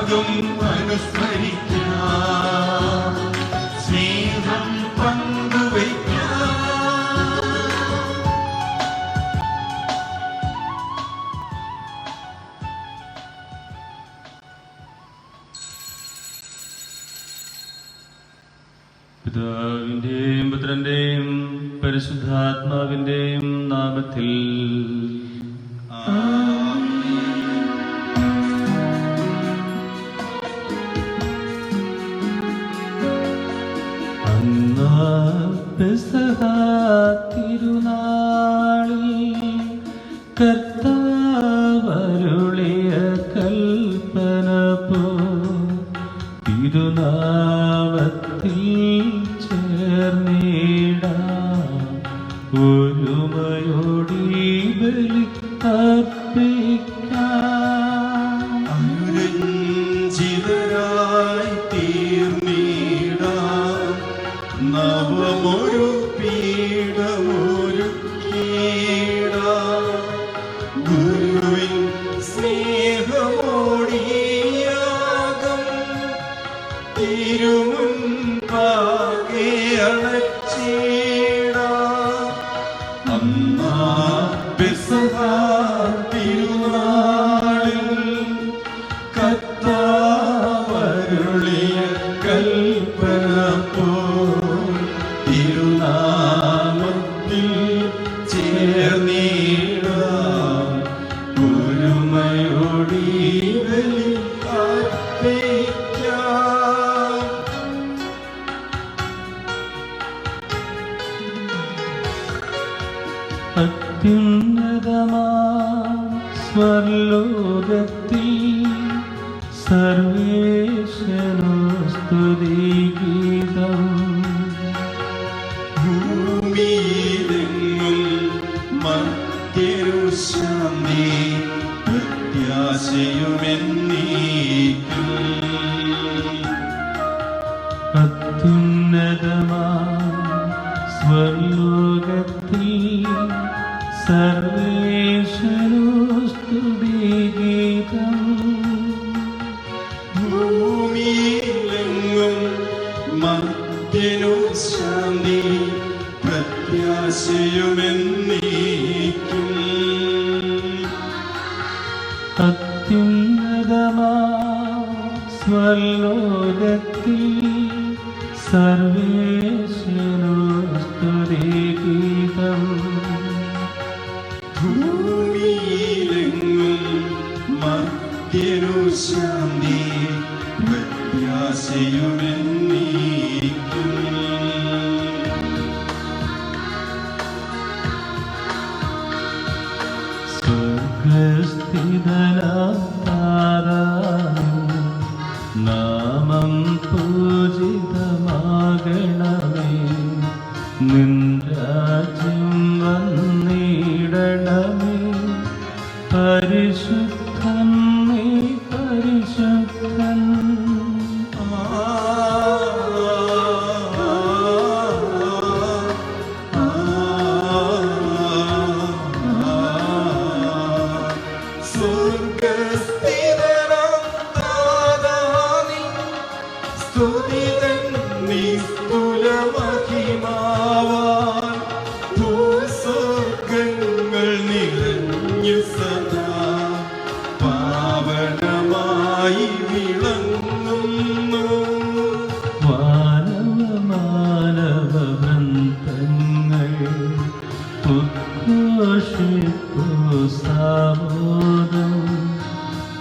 ത്യാഗം അനുസ്മരിക്കാം, സ്നേഹം പങ്കുവയ്ക്കാം. പിതാവിന്റെയും പുത്രന്റെയും പരിശുദ്ധാത്മാവിന്റെയും നാമത്തിൽ പെസഹ തിരുനാളിൽ കർത്താവരുളിയ കൽപ്പന പോ തിരുനാമത്തിൽ ചേർന്നിടാം, ഒരുമയോടി ബലി അർപ്പിക്കാം. അനുരഞ്ജിതരായി തീർന്നിടാം, നവമൊരു പീഠമൊരുക്കിടാം. ഗുരുവിൻ സ്നേഹമോടിയാകം തിരുമുൻപാകെ അണച്ചിടാം. അന്നാ പെസഹ തിരുനാളിൽ കർത്താവരുളിയ കൽപ്പന പോൽ തിരുനാമത്തിൽ ചേർന്നിടാം, ഒരുമയോടി ബലി അർപ്പിക്കാം. അത്യുന്നതമാ സ്വർലോകത്തിൽ സർവേശ്വരോ സ്തുതിഗീതം. ഭൂമിയിലെങ്ങും മർത്യരു ശാന്തി, പ്രത്യാശയുമെന്നേക്കും. അത്യുന്നതമാ സ്വർലോകത്തിൽ സർവേശ്വരോ സ്തുതിഗീതം. ഭൂമിയിലെങ്ങും മർത്യനു ശാന്തി, പ്രത്യാശയുമെന്നേക്കും. അത്യുന്നതമാ സ്വർലോകത്തിൽ സർവേശ്വരോ സ്തുതിഗീതം. ഭൂമിയിലെങ്ങും മർത്യനു ശാന്തി, പ്രത്യാശയുമെന്നേക്കും. സ്വർഗസ്ഥിതനാം താരാനും നാമം പൂജിതമാകണമേ, നിൻ രാജ്യം വന്നിടണമേ, പരിശുദ്ധൻ നീ പരിശുദ്ധൻ. സ്വർഗസ്ഥിതനാം താതാനി, സ്തുതിതൻ നിസ്തുലമഹിമാവാൻ, ഭൂസ്വർഗങ്ങൾ നിറഞ്ഞു സദാ പാവനമായി വിളങ്ങുന്നു. മാനവ വൃന്ദങ്ങൾ ഉദ്ഘോഷിപ്പു സാമോദം,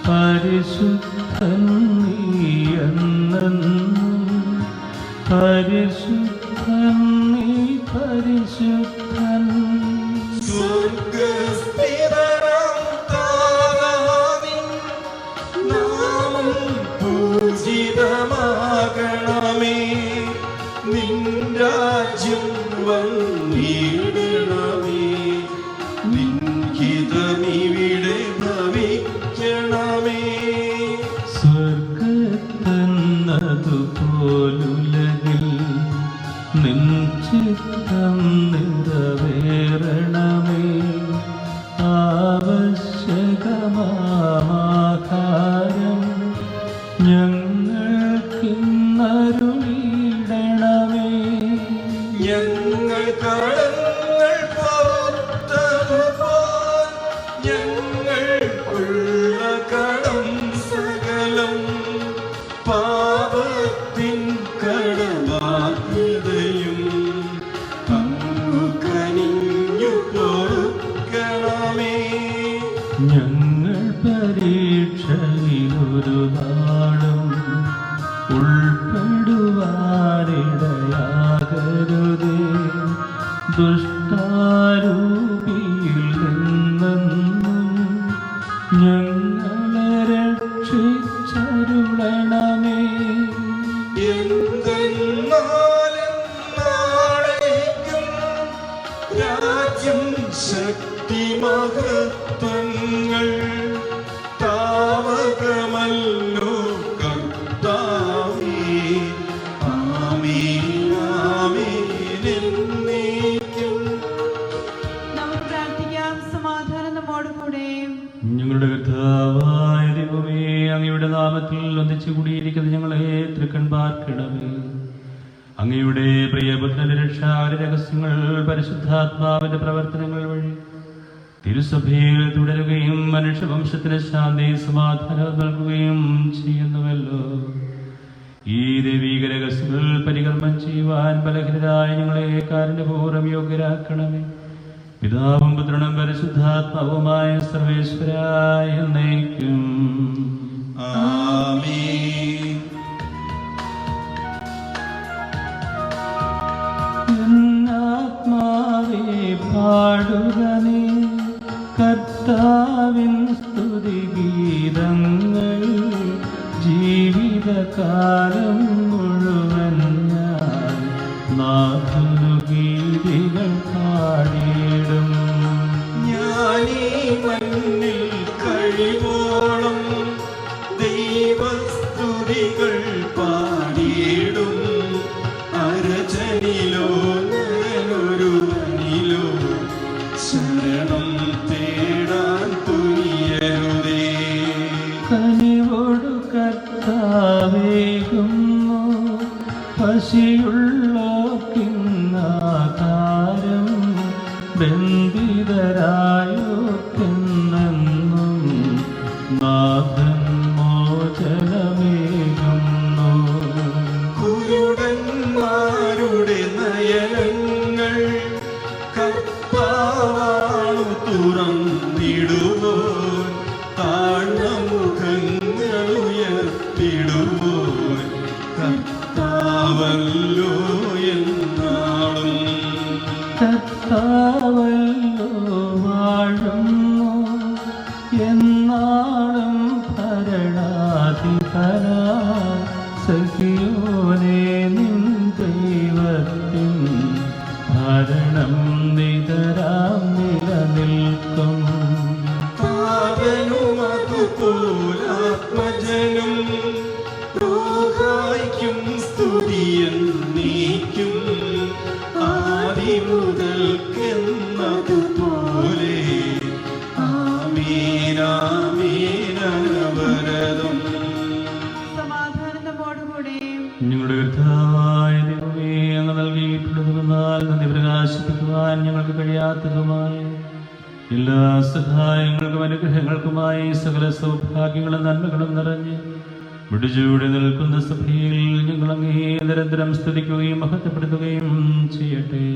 പരിശുദ്ധൻ നീയെന്നെന്നും, പരിശുദ്ധൻ നീ പരിശുദ്ധൻ. സ്വർഗസ്ഥിതനാം താതാവിൻ നാമം പൂജിതമാകണമേ, നിൻ രാജ്യം വന്നിടണമേ, നിൻ ഹിതമിവിടെ ഭവിക്കണമേ. സ്വർഗത്തെന്നതുപോലുലകിൽ നിൻ ചിത്തം നിറവേറണമേ, ആവശ്യകമാഹാരം ഞങ്ങൾക്കിന്നരുളിയിടണമേ. ഞങ്ങൾ കടങ്ങൾ പൊറുത്തതുപോൽ ഞങ്ങൾക്കുള്ള കടം സകലം പാപത്തിൻ കടബാധ്യതയും അങ്ങു കനിഞ്ഞു പൊറുക്കണമേ. ഞങ്ങൾ പരീക്ഷയിലൊരു നാളും ഉൾപ്പെടുവാനിടയാകരുതേ. ദുഷ്ടാരൂപിയിൽ നിന്നെന്നും ഞങ്ങളെ രക്ഷിച്ചരുളണമേ. എന്തെന്നാലെന്നാളേക്കും രാജ്യം ശക്തി മഹത്വങ്ങൾ താവകമല്ലോ കർത്താവേ. ആമേൻ ആമേൻ എന്നേക്കും. നമുക്ക് പ്രാർത്ഥിക്കാം. സമാധാനം നമ്മോടുകൂടെ. ഞങ്ങളുടെ കർത്താവായ ദൈവമേ, അങ്ങയുടെ നാമത്തിൽ ഒന്നിച്ചു കൂടിയിരിക്കുന്ന ഞങ്ങളെ തൃക്കൺ പാർക്കണമേ. അങ്ങയുടെ പ്രിയപുത്രന്റെ രക്ഷാകര രഹസ്യങ്ങൾ പരിശുദ്ധാത്മാവിന്റെ പ്രവർത്തനങ്ങൾ വഴി തിരുസഭയിൽ തുടരുകയും മനുഷ്യവംശത്തിന് ശാന്തി സമാധാനം നൽകുകയും ചെയ്യുന്നുവല്ലോ. ഈ ദൈവീക രഹസ്യങ്ങൾ പരികർമ്മം ചെയ്യുവാൻ ബലഹീനരായ ഞങ്ങളെ കാരുണ്യപൂർവ്വം യോഗ്യരാക്കണമേ. പിതാവും പുത്രനും പരിശുദ്ധാത്മാവുമായ സർവേശ്വരായ എന്നേക്കും ആമേൻ. എന്നാത്മാവേ പാടുക നീ കർത്താവിൻ സ്തുതിഗീതങ്ങൾ. ജീവിതകാലം മുഴുവൻ ഞാൻ നാഥനു ഗീതികൾ പാടിയിടും. ഞാനീ മണ്ണിൽ കഴിവോളം ദൈവസ്തുതികൾ പാടിയിടും. അരചനിലോ ഞാനൊരുവനിലോ ശരണം തേടാൻ തുനിയരുതേ. കനിവോടു കർത്താവേകുന്നു പശിയുള്ളോർക്കിന്നാകാരം. ബന്ധിതരായോർക്കെന്നെന്നും നാഥൻ മോചനമേകുന്നു. കുരുടന്മാരുടെ നയനങ്ങൾ കർത്താവാണു തുറന്നിടുവോൻ. താഴ്ന്ന മുഖങ്ങൾ ഉയർത്തിടുവോൻ കർത്താവല്ലോ എന്നാളും. കർത്താവല്ലോ വാഴുന്നു എന്നാളും ഭരണാധിപനാ. സഖിയോനെ നിൻ ദൈവത്തിൻ ഭരണം നിതരാം നിലനിൽക്കും. പാവനുമതുപോലാത്മജനും റൂഹായ്ക്കും സ്തുതിയെന്നേക്കും. ആദി മുതൽക്കെന്നതുപോലെ ആമേൻ ആമേൻ അനവരതം. സമാധാനം നമ്മോടുകൂടെ. ഞങ്ങളുടെ കർത്താവായ ദൈവമേ, അങ്ങ് നൽകിയിട്ടുള്ളതുമെന്നാൽ നന്ദി പ്രകാശിപ്പിക്കുവാൻ ഞങ്ങൾക്ക് കഴിയാത്തതുമായ എല്ലാ സഹായങ്ങൾക്കും അനുഗ്രഹങ്ങൾക്കുമായി സകല സൗഭാഗ്യങ്ങളും നന്മകളും നിറഞ്ഞ് വിടുചൂടി നിൽക്കുന്ന സഭയിൽ ഞങ്ങൾ അങ്ങേ നിരന്തരം സ്തുതിക്കുകയും മഹത്വപ്പെടുത്തുകയും ചെയ്യട്ടെ.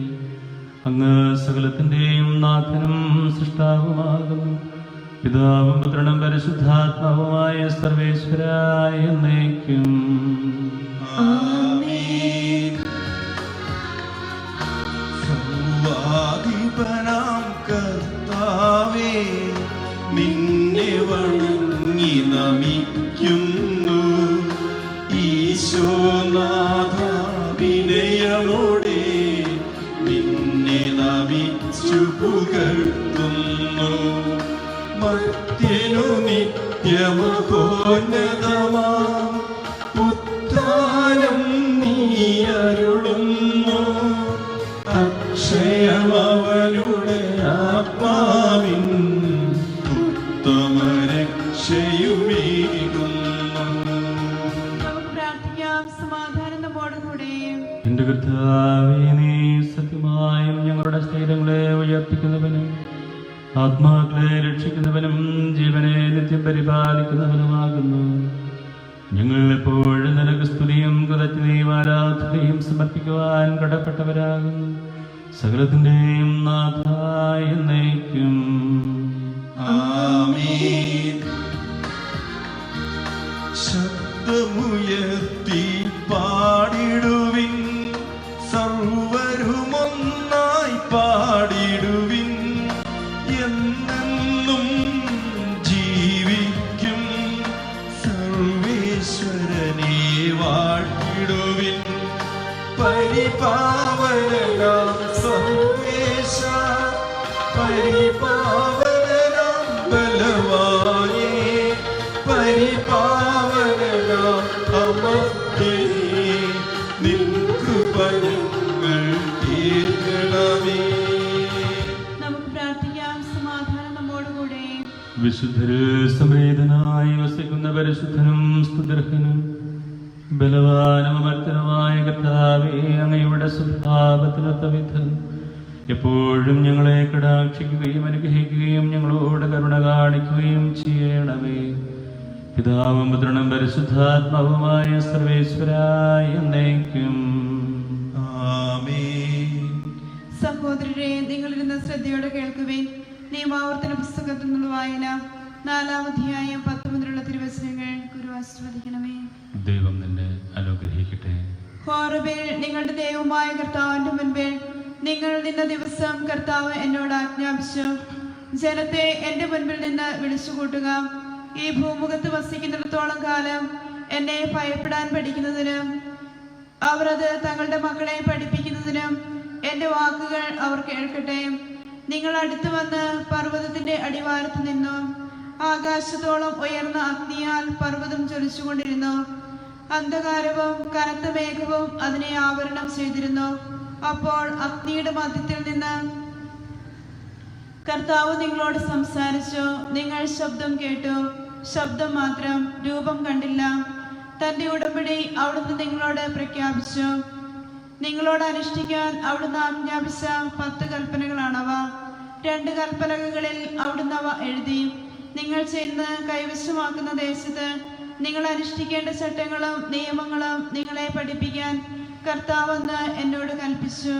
അങ്ങ് സകലത്തിൻ്റെയും നാഥനും സൃഷ്ടാവുമാകുന്നു. പിതാവും പുത്രനും പരിശുദ്ധാത്മാവുമായ സർവേശ്വരായ എന്നേക്കും ആമേൻ. സർവ്വാധിപനാം കർത്താവേ, നിന്നെ വണങ്ങി നമിക്കുന്നു. ഈശോനാഥ വിനയമോടെ നിന്നെ നമിച്ചു പുകഴ്ത്തുന്നു. മർത്യനു നിത്യമഹോന്നതമാം ഉത്ഥാനം നീ അരുളുന്നു. അക്ഷയമവനുടെ ആത്മാവിൻ ഉത്തമരക്ഷയുമേകുന്നു. എന്റെ കർത്താവേ, നീ സത്യമായും ഞങ്ങളുടെ ശരീരങ്ങളെ ഉയർപ്പിക്കുന്നവനും ആത്മാക്കളെ രക്ഷിക്കുന്നവനും ജീവനെ നിത്യം പരിപാലിക്കുന്നവനുമാകുന്നു. ഞങ്ങൾ എപ്പോഴും നിനക്ക് സ്തുതിയും കൃതജ്ഞതയും ആരാധനയും സമർപ്പിക്കുവാൻ കടപ്പെട്ടവരാകുന്നു. സകലത്തിന്റെയും നാഥായ എന്നേക്കും ആമേൻ. ശബ്ദമുയർത്തി പാടിടുവിൻ, സർവരുമൊന്നായി പാടിടുവിൻ. എന്നെന്നും ജീവിക്കും സർവേശ്വരനെ വാഴ്ത്തിടുവിൻ. പരിപാവനാം സർവേശ, പരിപാവനാം ബലവാനേ, പരിപാവനാം അമർത്യനേ, നിൻ കൃപ ഞങ്ങൾ തീർക്കണമേ. നമുക്ക് പ്രാർത്ഥിക്കാം. സമാധാനം നമ്മോടുകൂടെ. വിശുദ്ധര് സമേതനായി വസിക്കുന്ന പരിശുദ്ധനും സ്തുതിർഹനും ബലവാനും അമർത്തനുമായ കർത്താവേ, അങ്ങയുടെ സ്വഭാവത്തിനൊത്ത വിധം എപ്പോഴും ഞങ്ങളെ കടാക്ഷിക്കുകയും അനുഗ്രഹിക്കുകയും ഞങ്ങളോട് കരുണ കാണിക്കുകയും ചെയ്യണമേ. പിതാവും പുത്രനും പരിശുദ്ധാത്മാവുമായ സർവേശ്വരായ എന്നേക്കും ആമേൻ. സഹോദരരെ, നിങ്ങളിരുന്ന് ശ്രദ്ധയോടെ കേൾക്കുവിൻ. നിയമാവർത്തന പുസ്തകത്തിൽ നിന്നുള്ള വായന 4-ാം അധ്യായം 10 മുതലുള്ള തിരുവചനങ്ങൾ ഗുരു ആശീർവദിക്കണമേ. ദൈവം നിന്നെ അനുഗ്രഹിക്കട്ടെ. ഹോറബിൽ നിങ്ങളുടെ ദൈവമായ കർത്താവിന്റെ മുൻപിൽ നിങ്ങൾ നിന്ന ദിവസം കർത്താവ് എന്നോട് ആജ്ഞാപിച്ചു, ജനത്തെ എന്റെ മുൻപിൽ നിന്ന് വിളിച്ചു കൂട്ടുക. ഈ ഭൂമുഖത്ത് വസിക്കുന്നിടത്തോളം കാലം എന്നെ ഭയപ്പെടാൻ പഠിക്കുന്നതിനും അവർ അത് തങ്ങളുടെ മക്കളെ പഠിപ്പിക്കുന്നതിനും എന്റെ വാക്കുകൾ അവർ കേൾക്കട്ടെ. നിങ്ങൾ അടുത്തു വന്ന് പർവ്വതത്തിന്റെ അടിവാരത്ത് നിന്നു. ആകാശത്തോളം ഉയർന്ന അഗ്നിയാൽ പർവ്വതം ജ്വലിച്ചുകൊണ്ടിരുന്നു. അന്ധകാരവും കനത്ത മേഘവും അതിനെ ആവരണം ചെയ്തിരുന്നു. അപ്പോൾ അഗ്നിയുടെ മധ്യത്തിൽ നിന്ന് കർത്താവ് നിങ്ങളോട് സംസാരിച്ചു. നിങ്ങൾ ശബ്ദം കേട്ടു, ശബ്ദം മാത്രം, രൂപം കണ്ടില്ല. തന്റെ ഉടമ്പടി അവിടുന്ന് നിങ്ങളോട് പ്രഖ്യാപിച്ചു. നിങ്ങളോട് അനുഷ്ഠിക്കാൻ അവിടുന്ന് ആജ്ഞാപിച്ച 10 കൽപ്പനകളാണവ. 2 കൽപ്പലകകളിൽ അവിടുന്ന് അവ എഴുതി. നിങ്ങൾ ചെന്ന് കൈവശമാക്കുന്ന ദേശത്ത് നിങ്ങൾ അനുഷ്ഠിക്കേണ്ട ചട്ടങ്ങളും നിയമങ്ങളും നിങ്ങളെ പഠിപ്പിക്കാൻ കർത്താവെന്ന് എന്നോട് കൽപ്പിച്ചു.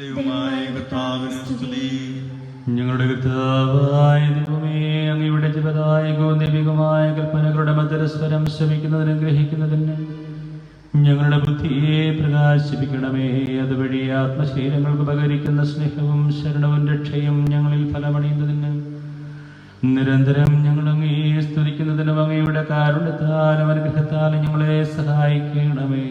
ദൈവമായ കർത്താവിന് സ്തുതി. ഞങ്ങളുടെ കർത്താവായ ദൈവമേ, അങ്ങയുടെ ജീവദായകവും ദൈവികമായ കൽപ്പനകളുടെ മധുരസ്വരം ശ്രവിക്കുന്നതിനും ഗ്രഹിക്കുന്നതിന് ഞങ്ങളുടെ ബുദ്ധിയെ പ്രകാശിപ്പിക്കണമേ. അതുവഴി ആത്മശീലങ്ങൾക്ക് ഉപകരിക്കുന്ന സ്നേഹവും ശരണവും രക്ഷയും ഞങ്ങളിൽ ഫലമണിയുന്നതിന് നിരന്തരം ഞങ്ങൾ അങ്ങയെ സ്തുതിക്കുന്നതിനും അങ്ങയുടെ കാരുണ്യത്താലും അനുഗ്രഹത്താലും ഞങ്ങളെ സഹായിക്കണമേ.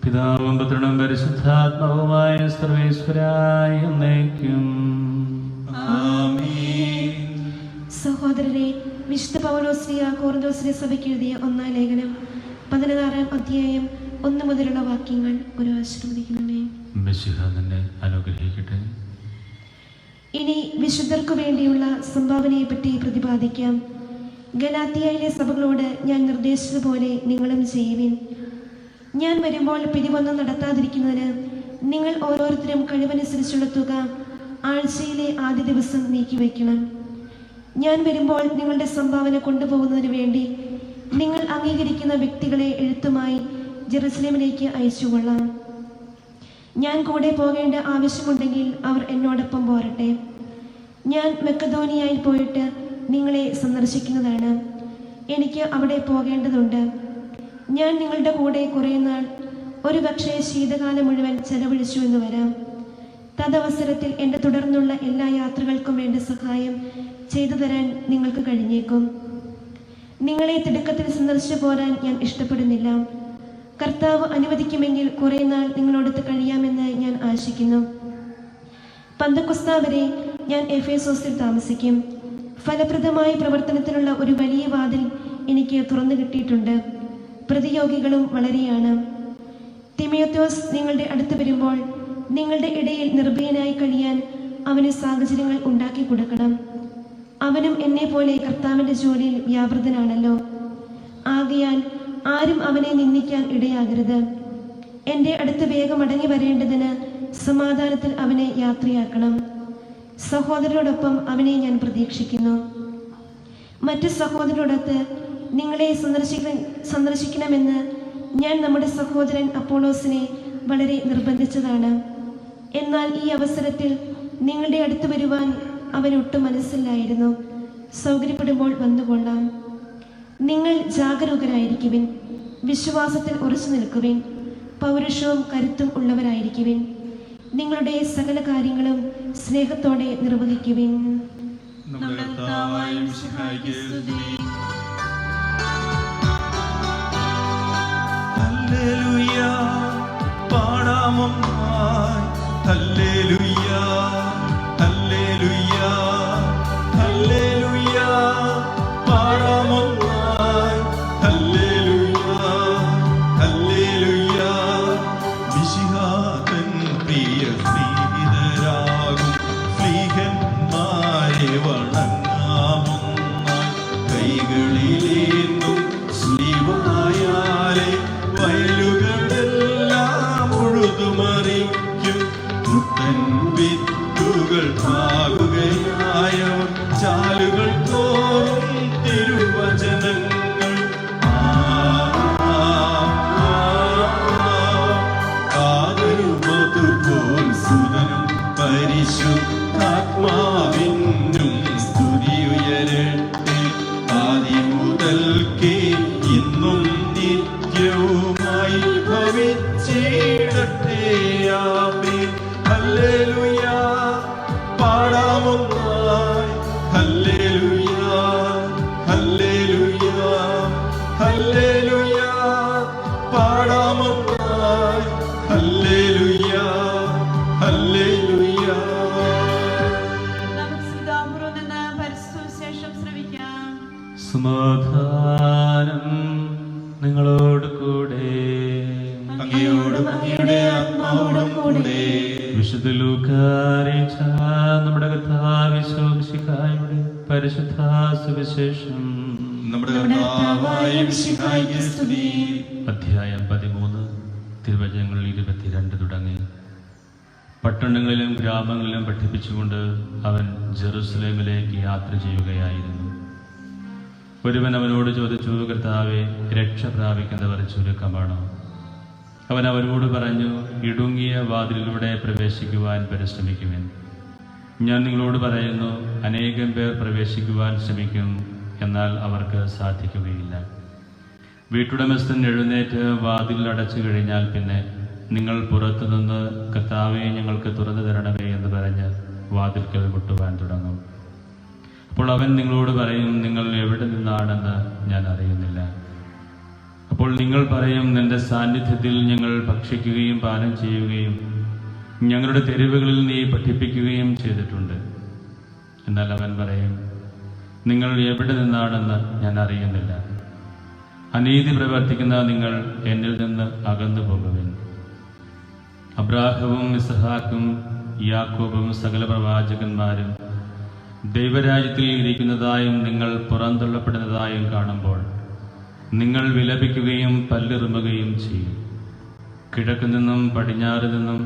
പിതാവും പുത്രനും പരിശുദ്ധാത്മാവുമായ സർവേശ്വരായ എന്നേക്കും ആമേൻ. സഹോദരരെ, വിശുദ്ധ പൗലോസ്ലീഹ കൊറിന്തോസിലെ സഭയ്ക്ക് എഴുതിയ 1-ാം ലേഖനം 16-ാം അധ്യായം 1 മുതലുള്ള വാക്യങ്ങൾ ഒരു ആശീർവദിക്കണമേ. മിശിഹ നിന്നെ അനുഗ്രഹിക്കട്ടെ. ഇനി വിശുദ്ധർക്കു വേണ്ടിയുള്ള സംഭാവനയെപ്പറ്റി പ്രതിപാദിക്കാം. ഗലാത്യയിലെ സഭകളോട് ഞാൻ നിർദ്ദേശിച്ചതുപോലെ നിങ്ങളും ചെയ്യുവിൻ. ഞാൻ വരുമ്പോൾ പിരിവൊന്നും നടത്താതിരിക്കുന്നതിന് നിങ്ങൾ ഓരോരുത്തരും കഴിവനുസരിച്ചുള്ള തുക ആഴ്ചയിലെ ആദ്യ ദിവസം നീക്കിവെക്കണം. ഞാൻ വരുമ്പോൾ നിങ്ങളുടെ സംഭാവന കൊണ്ടുപോകുന്നതിന് വേണ്ടി നിങ്ങൾ അംഗീകരിക്കുന്ന വ്യക്തികളെ എഴുത്തുമായി ജെറുസലേമിലേക്ക് അയച്ചുകൊള്ളാം. ഞാൻ കൂടെ പോകേണ്ട ആവശ്യമുണ്ടെങ്കിൽ അവർ എന്നോടൊപ്പം പോരട്ടെ. ഞാൻ മക്കെദോനിയയിൽ പോയിട്ട് നിങ്ങളെ സന്ദർശിക്കുന്നതാണ്. എനിക്ക് അവിടെ പോകേണ്ടതുണ്ട്. ഞാൻ നിങ്ങളുടെ കൂടെ കുറേ നാൾ, ഒരുപക്ഷേ ശീതകാലം മുഴുവൻ ചെലവഴിച്ചു എന്ന് വരാം. തദവസരത്തിൽ എൻ്റെ തുടർന്നുള്ള എല്ലാ യാത്രകൾക്കും വേണ്ട സഹായം ചെയ്തു തരാൻ നിങ്ങൾക്ക് കഴിഞ്ഞേക്കും. നിങ്ങളെ തിടുക്കത്തിൽ സന്ദർശിച്ചു പോരാൻ ഞാൻ ഇഷ്ടപ്പെടുന്നില്ല. കർത്താവ് അനുവദിക്കുമെങ്കിൽ കുറേ നാൾ നിങ്ങളോടൊത്ത് കഴിയാമെന്ന് ഞാൻ ആശിക്കുന്നു. പന്തക്കുസ്ത വരെ ഞാൻ എഫേസോസിൽ താമസിക്കും. ഫലപ്രദമായ പ്രവർത്തനത്തിനുള്ള ഒരു വലിയ വാതിൽ എനിക്ക് തുറന്നു കിട്ടിയിട്ടുണ്ട്. പ്രതിയോഗികളും വളരെയാണ്. തിമോഥെയോസ് നിങ്ങളുടെ അടുത്ത് വരുമ്പോൾ നിങ്ങളുടെ ഇടയിൽ നിർഭയനായി കഴിയാൻ അവന് സാഹചര്യങ്ങൾ ഉണ്ടാക്കി കൊടുക്കണം. അവനും എന്നെ പോലെ കർത്താവിൻ്റെ ജോലിയിൽ വ്യാപൃതനാണല്ലോ. ആകയാൽ ആരും അവനെ നിന്ദിക്കാൻ ഇടയാകരുത്. എൻ്റെ അടുത്ത് വേഗം മടങ്ങി വരേണ്ടതിന് സമാധാനത്തിൽ അവനെ യാത്രയാക്കണം. സഹോദരരോടൊപ്പം അവനെ ഞാൻ പ്രതീക്ഷിക്കുന്നു. മറ്റു സഹോദരരോടൊത്ത് നിങ്ങളെ സന്ദർശിക്കണമെന്ന് ഞാൻ നമ്മുടെ സഹോദരൻ അപ്പോളോസിനെ വളരെ നിർബന്ധിച്ചതാണ്. എന്നാൽ ഈ അവസരത്തിൽ നിങ്ങളുടെ അടുത്ത് വരുവാൻ അവനൊട്ടും മനസ്സില്ലായിരുന്നു. സൗകര്യപ്പെടുമ്പോൾ വന്നുകൊള്ളാം. നിങ്ങൾ ജാഗരൂകരായിരിക്കുവിൻ, വിശ്വാസത്തിൽ ഉറച്ചു നിൽക്കുവിൻ, പൗരുഷവും കരുത്തും ഉള്ളവരായിരിക്കുവിൻ. നിങ്ങളുടെ സകല കാര്യങ്ങളും സ്നേഹത്തോടെ നിർവഹിക്കുവിൻ. നമ്മുടെ കർത്താവായ മിശിഹായ്ക്ക് സ്തുതി. ഹല്ലേലൂയ, പാടാമൊന്നായി. ഹല്ലേലൂയ, ഹല്ലേലൂയ, ഹല്ലേലൂയ, പാടാമൊന്നായി. ഹല്ലേലൂയ, ഹല്ലേലൂയ, മിശിഹാതൻ പ്രിയ സ്നേഹിതരാകും സ്നേഹന്മാരെ വണങ്ങാമൊന്നായി. കൈകളിലേന്തും സ്ലീവായാലെ വയലുകളെല്ലാം ഉഴുതുമറിക്കും. പുത്തൻ വിത്തുകൾ പാകുകയായവർ ചാലുകൾ തോറും തിരുവചനങ്ങൾ. കാതരുമതുപോൽ സുതനും പരിശുദ്ധാത്മാവിനും സ്തുതിയുയരട്ടെ. ആദിമുതൽക്കേ ഇന്നും നിത്യവുമായി ഭവിച്ചിടട്ടെ. ആമേൻ. ഹല്ലേലൂയ, പാടാമൊന്നായി. ഹല്ലേലൂയ, ഹല്ലേലൂയ, ഹല്ലേലൂയ, പാടാമൊന്നായി. ഹല്ലേലൂയ, ഹല്ലേലൂയ. നമുക്ക് ശ്രീതാപുരം നിന്ന് പരിശുദ്ധ വിശേഷം ശ്രവിക്കാം. സമാധാനം നിങ്ങളോട് കൂടെ. അങ്ങയോടും അങ്ങയുടെ ആത്മാവോടും കൂടെ. വിശുദ്ധ ലൂക്കാറിയിച്ച നമ്മുടെ കർത്താവിന്റെ പരിശുദ്ധ സുവിശേഷം. നമ്മുടെ കർത്താവായ മിശിഹായ്ക്ക് സ്തുതി. അധ്യായം 13 തിരുവചനങ്ങൾ 22 തുടങ്ങി. പട്ടണങ്ങളിലും ഗ്രാമങ്ങളിലും പഠിപ്പിച്ചുകൊണ്ട് അവൻ ജെറുസലേമിലേക്ക് യാത്ര ചെയ്യുകയായിരുന്നു. ഒരുവൻ അവനോട് ചോദിച്ചു, കർത്താവേ, രക്ഷ പ്രാപിക്കുന്നവർ ചുരുക്കമാണോ? അവൻ അവരോട് പറഞ്ഞു, ഇടുങ്ങിയ വാതിലിലൂടെ പ്രവേശിക്കുവാൻ പരിശ്രമിക്കുവിൻ. ഞാൻ നിങ്ങളോട് പറയുന്നു, അനേകം പേർ പ്രവേശിക്കുവാൻ ശ്രമിക്കും, എന്നാൽ അവർക്ക് സാധിക്കുകയില്ല. വീട്ടുടമസ്ഥൻ എഴുന്നേറ്റ് വാതിൽ അടച്ചു കഴിഞ്ഞാൽ പിന്നെ നിങ്ങൾ പുറത്തുനിന്ന്, കർത്താവേ, ഞങ്ങൾക്ക് തുറന്നു തരണമേ എന്ന് പറഞ്ഞ് വാതിൽക്കൽ മുട്ടുവാൻ തുടങ്ങും. അപ്പോൾ അവൻ നിങ്ങളോട് പറയും, നിങ്ങൾ എവിടെ നിന്നാണെന്ന് ഞാൻ അറിയുന്നില്ല. അപ്പോൾ നിങ്ങൾ പറയും, നിന്റെ സാന്നിധ്യത്തിൽ ഞങ്ങൾ ഭക്ഷിക്കുകയും പാനം ചെയ്യുകയും ഞങ്ങളുടെ തെരുവുകളിൽ നീ പഠിപ്പിക്കുകയും ചെയ്തിട്ടുണ്ട്. എന്നാൽ അവൻ പറയും, നിങ്ങൾ എവിടെ നിന്നാണെന്ന് ഞാൻ അറിയുന്നില്ല. അനീതി പ്രവർത്തിക്കുന്ന നിങ്ങൾ എന്നിൽ നിന്ന് അകന്നു പോകുവിൻ. അബ്രാഹവും ഇസ്ഹാക്കും യാക്കോബും സകല പ്രവാചകന്മാരും ദൈവരാജ്യത്തിൽ ഇരിക്കുന്നതായും നിങ്ങൾ പുറന്തള്ളപ്പെടുന്നതായും കാണുമ്പോൾ നിങ്ങൾ വിലപിക്കുകയും പല്ലിറുമുകയും ചെയ്യും. കിഴക്കു നിന്നും പടിഞ്ഞാറ് നിന്നും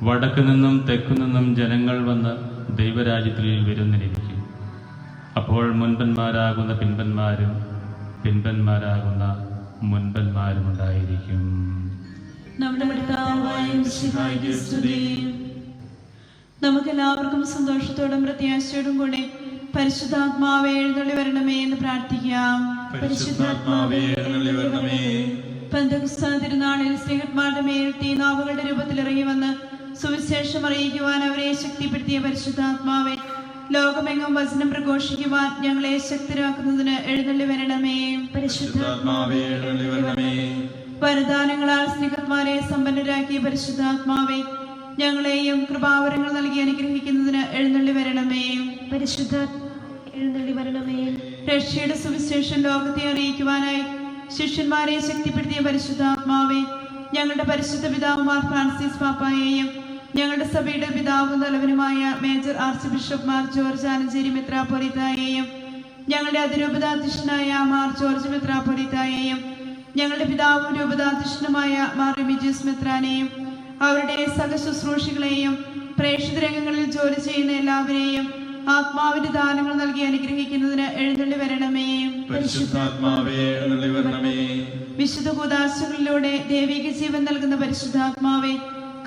വടക്കു നിന്നും തെക്കു നിന്നും ജനങ്ങൾ വന്ന് ദൈവരാജ്യത്തിൽ വിരുന്നിനിരിക്കും. അപ്പോൾ മുൻപന്മാരാകുന്ന പിൻപന്മാരും പിൻപന്മാരാകുന്ന മുൻപന്മാരും ഉണ്ടായിരിക്കും. നമ്മുടെ കർത്താവായ മിശിഹായ്ക്ക് സ്തുതി. നമുക്കെല്ലാവർക്കും സന്തോഷത്തോടും പ്രത്യാശയോടും കൂടെ പരിശുദ്ധാത്മാവേ എഴുന്നള്ളി വരണമേ എന്ന് പ്രാർത്ഥിക്കാം. പരിശുദ്ധാത്മാവേ എഴുന്നള്ളി വരണമേ. പെന്തക്കോസ്ത് തിരുനാളിൽ സ്ത്രീഹന്മാരുടെ മേൽ തീനാവുകളുടെ രൂപത്തിൽ ഇറങ്ങി വന്ന് സുവിശേഷം അറിയിക്കുവാൻ അവരെ ശക്തിപ്പെടുത്തിയ പരിശുദ്ധാത്മാവേ, ലോകമെങ്ങും വചനം പ്രഘോഷിക്കുവാൻ ഞങ്ങളെ ശക്തരാക്കുന്നതിന് എഴുന്നള്ളി വരണമേ. പരിശുദ്ധാത്മാവേ എഴുന്നള്ളി വരണമേ. വരദാനങ്ങളാൽ സ്ത്രീഹന്മാരെ സമ്പന്നരാക്കിയ പരിശുദ്ധാത്മാവേ, ഞങ്ങളെയും കൃപാവരങ്ങൾ നൽകി അനുഗ്രഹിക്കുന്നതിന് എഴുന്നള്ളി വരണമേ. എഴുന്നള്ളി വരണമേ. രക്ഷയുടെ സുവിശേഷം ലോകത്തെ അറിയിക്കുവാനായി ശിഷ്യന്മാരെ ശക്തിപ്പെടുത്തിയ പരിശുദ്ധാത്മാവേ, ഞങ്ങളുടെ പരിശുദ്ധ പിതാവുമാർ ഫ്രാൻസിസ് പാപ്പായെയും ഞങ്ങളുടെ സഭയുടെ പിതാവും തലവനുമായ major archbishop Mar George Alencherry മെത്രാപ്പൊലീത്തായെയും ഞങ്ങളുടെ അതിരൂപതാധ്യക്ഷനായ മാർ ജോർജ് മെത്രാപ്പൊലീത്തായെയും ഞങ്ങളുടെ പിതാവും രൂപതാധ്യക്ഷനുമായ മാർ റെമിജിയസ് മെത്രാനെയും അവരുടെ സഹശുശ്രൂഷികളെയും പ്രേക്ഷിതരംഗങ്ങളിൽ ജോലി ചെയ്യുന്ന എല്ലാവരെയും ആത്മാവിന്റെ ദാനങ്ങൾ നൽകി അനുഗ്രഹിക്കുന്നതിന് എഴുന്നള്ളി വരണമേ. പരിശുദ്ധാത്മാവേ എഴുന്നള്ളി വരണമേ. വിശുദ്ധ കൂദാശകളിലൂടെ ദൈവിക ജീവൻ നൽകുന്ന പരിശുദ്ധാത്മാവേ,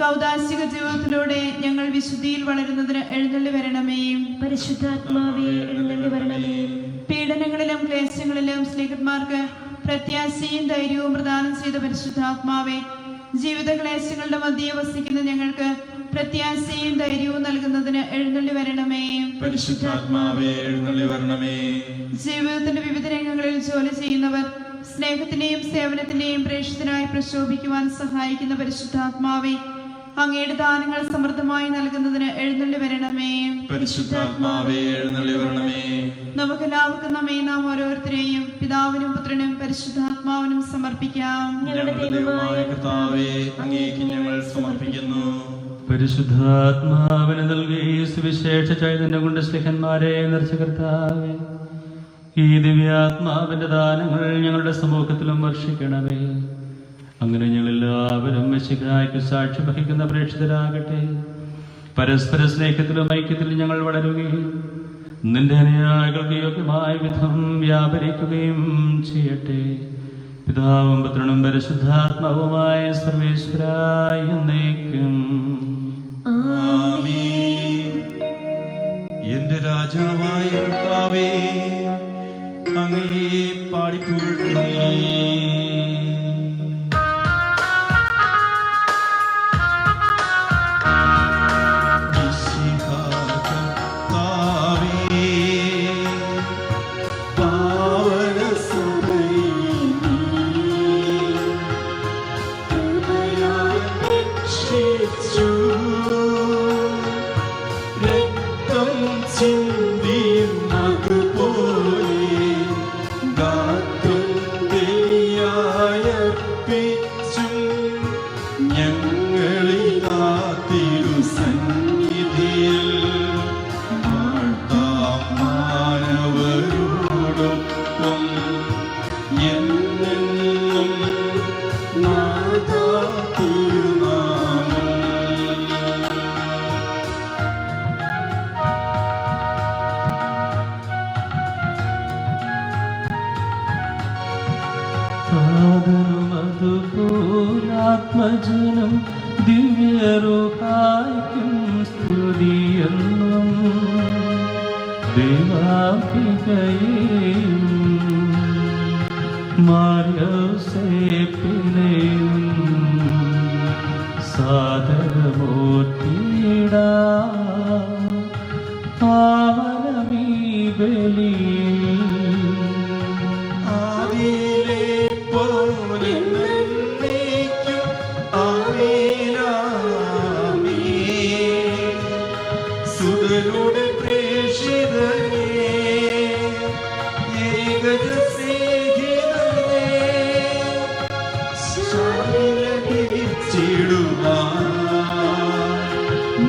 കൗദാശിക ജീവിതത്തിലൂടെ ഞങ്ങൾ വിശുദ്ധിയിൽ വളരുന്നതിന് എഴുന്നള്ളി വരണമേ. പരിശുദ്ധാത്മാവേ എഴുന്നള്ളി വരണമേ. പീഡനങ്ങളിലും ക്ലേശങ്ങളിലും സ്നേഹിതന്മാർക്ക് പ്രത്യാശയും ധൈര്യവും പ്രദാനം ചെയ്ത പരിശുദ്ധാത്മാവേ, ജീവിത ക്ലേശങ്ങളുടെ മധ്യേ വസിക്കുന്ന ഞങ്ങൾക്ക് പ്രത്യാശയും ധൈര്യവും നൽകുന്നതിന് എഴുന്നള്ളി വരണമേ. പരിശുദ്ധാത്മാവേ എഴുന്നള്ളി വരണമേ. ജീവിതത്തിന്റെ വിവിധ രംഗങ്ങളിൽ ജോലി ചെയ്യുന്നവർ സ്നേഹത്തിന്റെയും സേവനത്തിന്റെയും പ്രേക്ഷിതനായി പ്രശോഭിക്കുവാൻ സഹായിക്കുന്ന പരിശുദ്ധാത്മാവേ, അങ്ങയുടെ ദാനങ്ങൾ സമൃദ്ധമായി നൽകുന്നതിന് എഴുന്നള്ളി വരണമേ. പരിശുദ്ധാത്മാവേ എഴുന്നള്ളി വരണമേ. നമുക്കെല്ലാവർക്കും നമ്മെ നാം ഓരോരുത്തരെയും പിതാവിനും പുത്രനും പരിശുദ്ധാത്മാവിനും സമർപ്പിക്കാം. ഞങ്ങളുടെ ദൈവമായ കർത്താവേ, അങ്ങേക്ക് ഞങ്ങൾ സമർപ്പിക്കുന്നു. പരിശുദ്ധാത്മാവിന് നൽകി സുവിശേഷ ചൈതന്യം കൊണ്ട് സ്നേഹന്മാരെ നിറച്ച കർത്താവേ, ഈ ദിവ്യാത്മാവിന്റെ ദാനങ്ങൾ ഞങ്ങളുടെ സമൂഹത്തിലും വർഷിക്കണമേ. അങ്ങനെ ഞങ്ങളെല്ലാവരും മിശിഹായ്ക്ക് സാക്ഷി വഹിക്കുന്ന പ്രേക്ഷിതരാകട്ടെ. പരസ്പര സ്നേഹത്തിലും ഐക്യത്തിലും ഞങ്ങൾ വളരുകയും നിന്റെ അനുയായികൾക്ക് യോഗ്യമായ വിധം വ്യാപരിക്കുകയും ചെയ്യട്ടെ. പിതാവും പുത്രനും പരിശുദ്ധാത്മാവുമായ സർവേശ്വരായ എന്നേക്കും. ആമേൻ. എന്റെ രാജാവായ കർത്താവേ, അങ്ങേ പാടിപ്പുകഴ്ത്തുന്നു. ആത്മജനം ദിവ്യരൂഹായ്ക്കും സ്തുതിയെന്നും ദൈവാംബികയെയും മാർയോസേപ്പിനെയും സാദരമൂർത്തിയിടാം. പാവനമീ ബലിയിൽ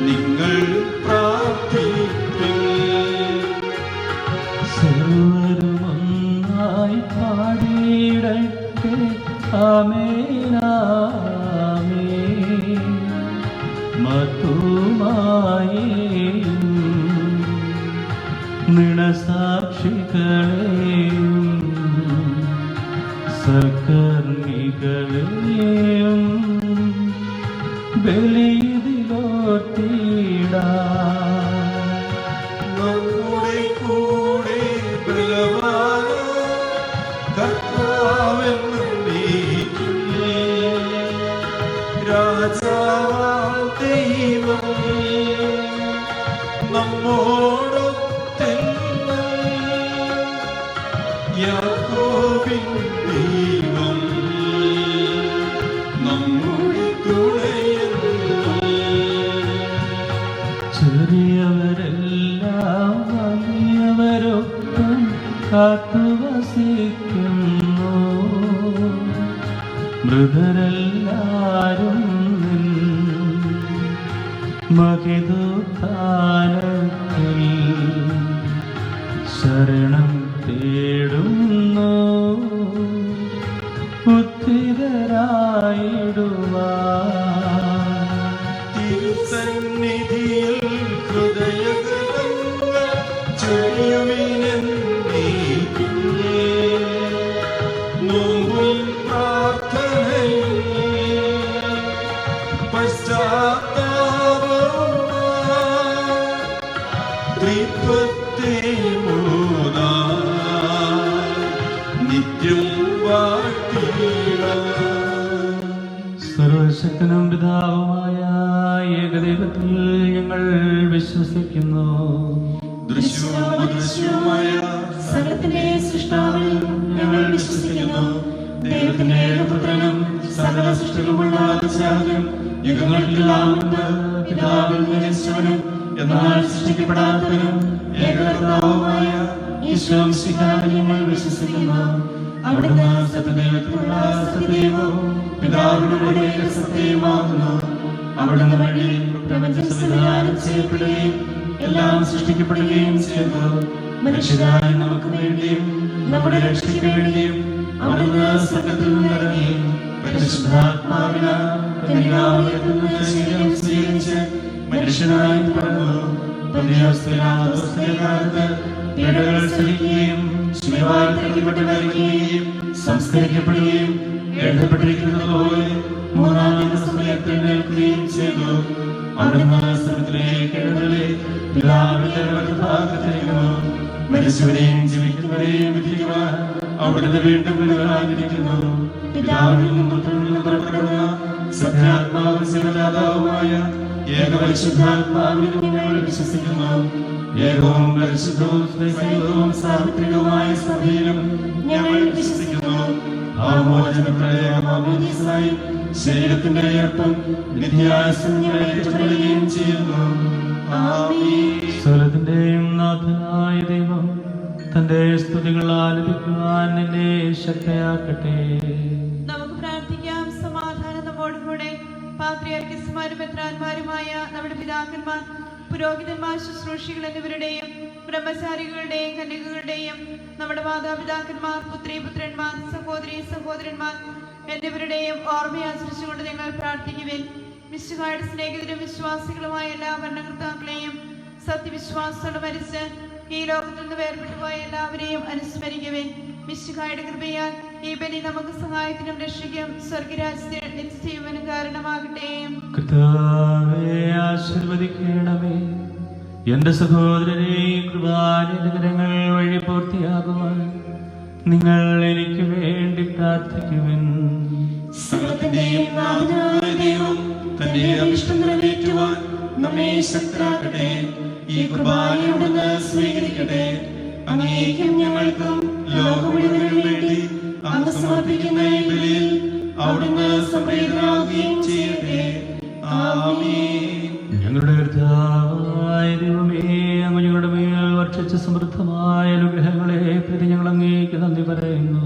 നിങ്ങൾ പ്രാർത്ഥിപ്പിൻ. സർവരുമൊന്നായി പാടിയിടട്ടെ. ആമേനാമേൻ. മത്തുമായേയും നിണസാക്ഷികളെയും സൽക്കർമ്മികളെയും ബലിയിലോർത്തിടാം. നമ്മുടെ കൂടെ ബലവാനായ കർത്താവെന്നേക്കും രാജാവാം ദൈവം നമ്മോടൊത്തെന്നും യാക്കോബിൻ ദൈവം നമ്മുടെ തുണയെന്നും. ചെറിയവരെല്ലാം വലിയവരൊപ്പം കാത്തുവസിക്കുന്നു. മൃതരെല്ലാരും നിൻ മഹിതുത്ഥാനത്തിൽ ശരണം തേടുന്നു. തിരുസന്നിധിയിൽ ഹൃദയഗതങ്ങൾ ചൊരിയുവിനെന്നേക്കുമേ. നോമ്പും പ്രാർത്ഥനയും പശ്ചാത്താപവുമായി ത്രിത്വത്തെ നിത്യം വാഴ്ത്തിയിടാം. സർവശക്തനും പിതാവുമായ ഏകദൈവത്തിൽ ഞങ്ങൾ വിശ്വസിക്കുന്നു. ദൃശ്യവും അദൃശ്യവുമായ സകലത്തിന്റെ സൃഷ്ടാവിൽ ഞങ്ങൾ വിശ്വസിക്കുന്നു. ദൈവത്തിന്റെ ഏകപുത്രനും സകല സൃഷ്ടികളുമുള്ള അതിശാഖനും യുഗങ്ങൾക്കെല്ലാം മുമ്പ് പിതാവിൽ ജനിച്ചവനും എന്നാൽ സൃഷ്ടിക്കപ്പെടാത്തവനും ഏകകർത്താവുമായ ഈശോമിശിഹായിൽ ഞങ്ങൾ വിശ്വസിക്കുന്നു. അവിടുന്ന് സത്യദൈവത്തിലുള്ള സത്യദൈവവും പിതാവിനോട് ഏകസത്യവുമാകുന്നു. അവിടുന്ന് വഴി പ്രപഞ്ചം സംവിധാനം ചെയ്യപ്പെടുകയും എല്ലാം സൃഷ്ടിക്കപ്പെടുകയും ചെയ്തു. മനുഷ്യരായ നമുക്ക് വേണ്ടിയും നമ്മുടെ രക്ഷയ്ക്ക് വേണ്ടിയും അവിടുന്ന് സ്വർഗ്ഗത്തിൽ നിന്നിറങ്ങി പരിശുദ്ധാത്മാവിനാൽ കന്യകാമറിയത്തിൽ നിന്ന് ശരീരം സ്വീകരിച്ച് മനുഷ്യനായി പിറന്നു. പന്തിയോസ് കാലത്ത് പീഡകൾ സഹിക്കുകയും ശിലുവായിൽ തറയ്ക്കപ്പെട്ട് മരിക്കുകയും സംസ്കരിക്കപ്പെടുകയും എഴുതപ്പെട്ടിരിക്കുന്നത് പോലെ മൂന്നാം ദിവസം എഴുന്നേൽക്കുകയും ചെയ്തു. അവിടുന്ന് സ്വർഗ്ഗത്തിലേക്ക് എഴുന്നള്ളി പിതാവിന്റെ വലത്തുഭാഗത്തിരിക്കുന്നു. മരിച്ചവരെയും ജീവിക്കുന്നവരെയും വിധിക്കുവാൻ അവിടുന്ന് വീണ്ടും വരുവാനിരിക്കുന്നു. പിതാവിൽ നിന്നും പുത്രനിൽ നിന്നും പുറപ്പെടുന്ന സത്യാത്മാവും ശിവജാതാവുമായ ഏകപരിശുദ്ധാത്മാവിലും ഞങ്ങൾ വിശ്വസിക്കുന്നു. ഏകവും പരിശുദ്ധവും സ്നേഹവും സാർവത്രികവുമായ സഭയിലും ഞങ്ങൾ വിശ്വസിക്കുന്നു. ശരീരത്തിന്റെ ഉയർപ്പും നിത്യായുസ്സും ഞങ്ങൾ ഏറ്റുപറയുകയും ചെയ്യുന്നു. സ്വരത്തിന്റെയും നാഥനായ ദൈവം തന്റെ സ്തുതികൾ ആലപിക്കുവാൻ എന്നെ ശക്തയാക്കട്ടെ. നമുക്ക് പ്രാർത്ഥിക്കാം. സമാധാനം നമ്മോടുകൂടെ. പാത്രിയാർക്കീസുമാരും മെത്രാന്മാരുമായ നമ്മുടെ പിതാക്കന്മാർ, പുരോഹിതന്മാർ, ശുശ്രൂഷികൾ എന്നിവരുടെയും ബ്രഹ്മചാരികളുടെയും കന്യകകളുടെയും നമ്മുടെ മാതാപിതാക്കന്മാർ, പുത്രി പുത്രന്മാർ, സഹോദരി സഹോദരന്മാർ എന്നിവരുടെയും ഓർമ്മയാചരിച്ചുകൊണ്ട് ഞങ്ങൾ പ്രാർത്ഥിക്കുവിൻ. മിശിഹായുടെ സ്നേഹിതരും വിശ്വാസികളുമായ എല്ലാ ഭരണകർത്താക്കളെയും സത്യവിശ്വാസത്തോടെ മരിച്ച് ഈ ലോകത്തിൽ നിന്ന് വേർപെട്ടു പോയ എല്ലാവരെയും അനുസ്മരിക്കുവിൻ. മിശിഹായുടെ കൃപയാൽ ഈ ബലി നമുക്ക് സഹായത്തിനും രക്ഷയ്ക്കും സ്വർഗരാജ്യത്തിൽ നിത്യജീവനും കാരണമാകട്ടെ. കർത്താവേ, ആശീർവദിക്കണമേ. എന്റെ സഹോദരരെ, കൃപാനിന്റെ കരങ്ങൾ വഴി പൂർത്തിയാകുവാൻ നിങ്ങൾ എനിക്ക് വേണ്ടി പ്രാർത്ഥിക്കുവിൻ. സകലത്തിന്റെയും നാഥനായ ദൈവം തന്റെ അഭിഷ്ടം നിറവേറ്റുവാൻ നമ്മെ ശക്തരാക്കട്ടെ. ഈ കുർബാന അവിടുന്ന് സ്വീകരിക്കട്ടെ. അങ്ങേക്കും ഞങ്ങൾക്കും ലോകം മുഴുവനും വേണ്ടി അങ്ങ് സമർപ്പിക്കുന്ന ഈ ബലിയിൽ അവിടുന്ന് സംപ്രീതനാവുകയും ചെയ്യട്ടെ. ആമേൻ. ഞങ്ങളുടെ കർത്താവായ ദൈവമേ, അങ്ങ് ഞങ്ങളുടെ മേൽ വർഷിച്ച സമൃദ്ധമായ അനുഗ്രഹങ്ങളെ പ്രതി ഞങ്ങൾ അങ്ങേക്ക് നന്ദി പറയുന്നു.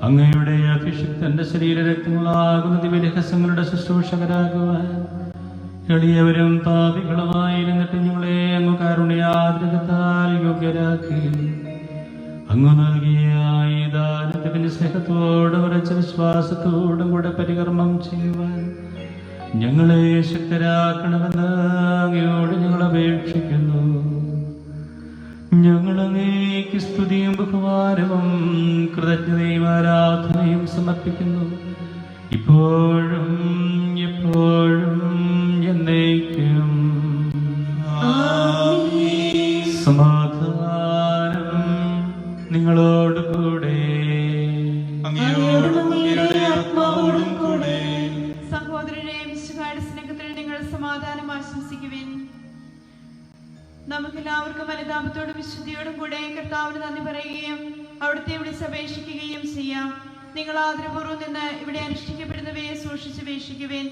അങ്ങയുടെ അഭിഷിക്തന്റെ ശരീരരക്തങ്ങളാകുന്ന ദിവ്യരഹസ്യങ്ങളുടെ ശുശ്രൂഷകരാകുവാൻ എളിയവരും പാപികളുമായിരുന്നിട്ട് ഞങ്ങളെ അങ്ങ് കാരുണ്യാദ്രകത്താൽ യോഗ്യരാക്കി. അങ്ങ് നൽകിയ ഈ ദാനത്തിന് സ്നേഹത്തോടും ഉറച്ച വിശ്വാസത്തോടും കൂടെ പരികർമ്മം ചെയ്യുവാൻ ഞങ്ങളെ ശക്തരാക്കണമെന്ന് അങ്ങയോട് ഞങ്ങൾ അപേക്ഷിക്കുന്നു. ഞങ്ങൾ അങ്ങേക്ക് സ്തുതിയും ബഹുമാനവും കൃതജ്ഞതയും ആരാധനയും സമർപ്പിക്കുന്നു, ഇപ്പോഴും എപ്പോഴും എന്നേക്കും. സമാധാനം നിങ്ങളോട് കൂടെ. ആത്മാവോടും കൂടെ. സഹോദരരെ, മിശിഹായുടെ സ്നേഹത്തിൽ നിങ്ങൾ സമാധാനം ആശംസിക്കുവിൻ. നമുക്കെല്ലാവർക്കും അനുതാപത്തോടും വിശുദ്ധിയോടും കൂടെ കർത്താവിന് നന്ദി പറയുകയും അവിടുത്തെ വിളിച്ചപേക്ഷിക്കുകയും ചെയ്യാം. നിങ്ങൾ ആദരപൂർവ്വം നിന്ന് ഇവിടെ അനുഷ്ഠിക്കപ്പെടുന്നവയെ സൂക്ഷിച്ചപേക്ഷിക്കുവിൻ.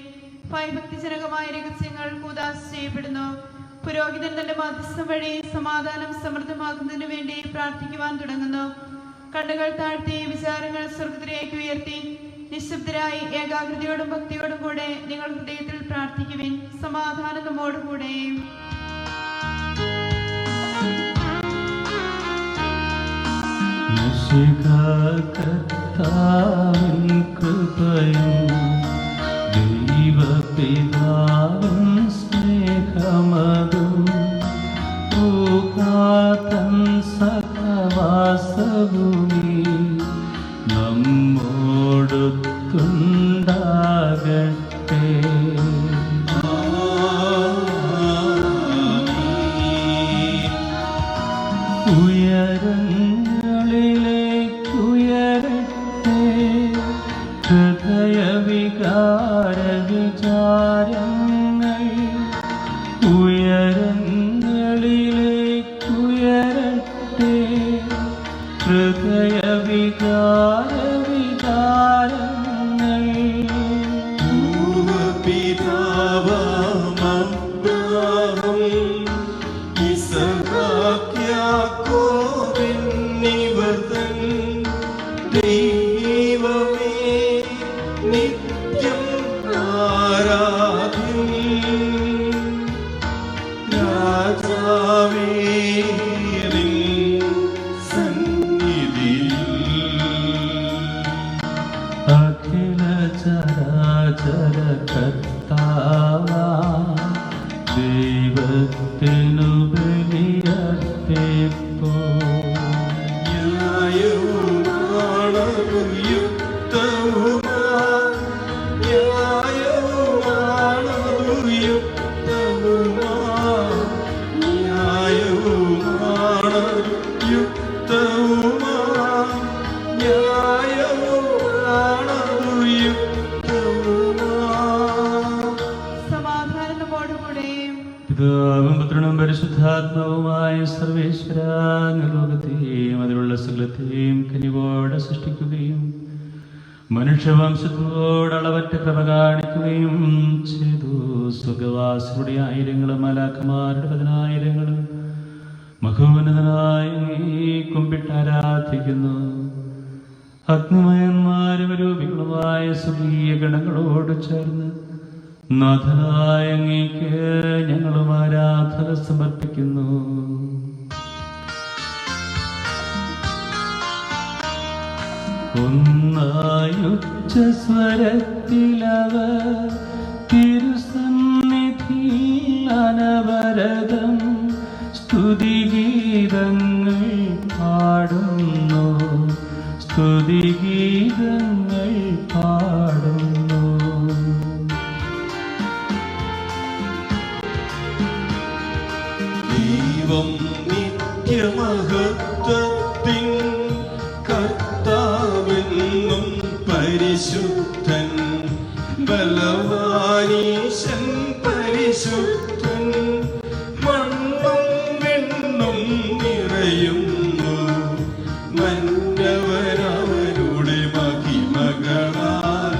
ഭയഭക്തിജനകമായ രഹസ്യങ്ങൾ കൂദാശ ചെയ്യപ്പെടുന്നു. പുരോഹിതൻ തന്റെ മധ്യസ്ഥം വഴി സമാധാനം സമൃദ്ധമാക്കുന്നതിനു വേണ്ടി പ്രാർത്ഥിക്കുവാൻ തുടങ്ങുന്നു. കണ്ണുകൾ താഴ്ത്തി വിചാരങ്ങൾ സ്വർഗത്തിലേക്ക് ഉയർത്തി നിശബ്ദരായി ഏകാഗ്രതയോടും ഭക്തിയോടും കൂടെ നിങ്ങൾ ഹൃദയത്തിൽ പ്രാർത്ഥിക്കുവിൻ. സമാധാനം നമ്മോടുകൂടെ. കർത്താവിൻ കൃപയും നിങ്ങൾക്കൊത്തുണ്ടാകട്ടെ. ഉയരങ്ങളിലേക്കുയരട്ടെ ഹൃദയവികാര വിചാരങ്ങൾ. ഉയരങ്ങളിലേക്കുയരട്ടെ ഹൃദയവികാര വിചാരങ്ങൾ. പൂർവ്വപിതാവാമബ്രാഹം ഇസഹാക്ക് യാക്കോബെന്നിവർ തൻ ദൈവമേ നിത്യം ആരാധ്യൻ. രാജാവേ നിൻ സന്നിധിയിൽ അഖില ചരാചര കർത്താവാ ദൈവത്തിനു ബലിയർപ്പിപ്പോ. ന്യായവുമാണതു യുക്തവുമായി, ന്യായവുമാണതു യുക്തവുമായി, ന്യായവുമാണതു യുക്തവുമായി, ന്യായവുമാണതു യുക്തവുമായി. സമാധാനം നമ്മോടുകൂടെ. പിതാവും പുത്രനും പരിശുദ്ധാത്മാവുമായ സർവേശ്വര ലോകത്തെയും അതിലുള്ള സകലത്തെയും കനിവോടെ സൃഷ്ടിക്കുകയും മനുഷ്യവംശത്തോട് അളവറ്റ കൃപ കാണിക്കുകയും ചെയ്തു. സ്വർഗവാസികളുടെ ആയിരങ്ങളും മലാഖമാരുടെ 10,000 മഹോന്നതനായ കുമ്പിട്ട് ആരാധിക്കുന്നു. അഗ്നിമയന്മാരും രൂപികളുമായ സ്വർഗീയ ഗണങ്ങളോട് ചേർന്ന് നാഥനായ അങ്ങേക്ക് ഞങ്ങളും ആരാധന സമർപ്പിക്കുന്നു. ഒന്നായുച്ചസ്വരത്തിലവർ തിരുസന്നിധിയിൽ അനവരതം സ്തുതിഗീതങ്ങൾ പാടുന്നു, സ്തുതിഗീതങ്ങൾ പാടുന്നു. ദൈവം നിത്യമഹത്വത്തിൻ കർത്താവെന്നും പരിശുദ്ധൻ, ബലവാനീശൻ പരിശുദ്ധൻ. മണ്ണും വിണ്ണും നിറയുന്നു മന്നവരവരുടെ മഹിമകളാൽ.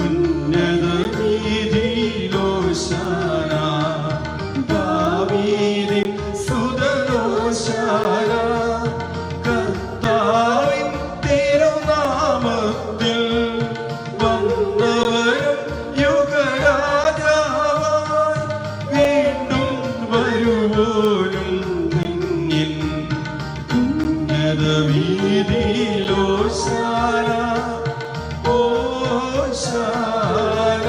ഉന്നത വീതിയിലോശാന ദാവീദിൻ സുതനോശാന. കർത്താവിൻ തിരുനാമത്തിൽ വന്നവരും യുഗരാജാവായി വീണ്ടും വരുവോനും ധന്യൻ. ഉന്നത വീതിയിലോശാന ഓശാന.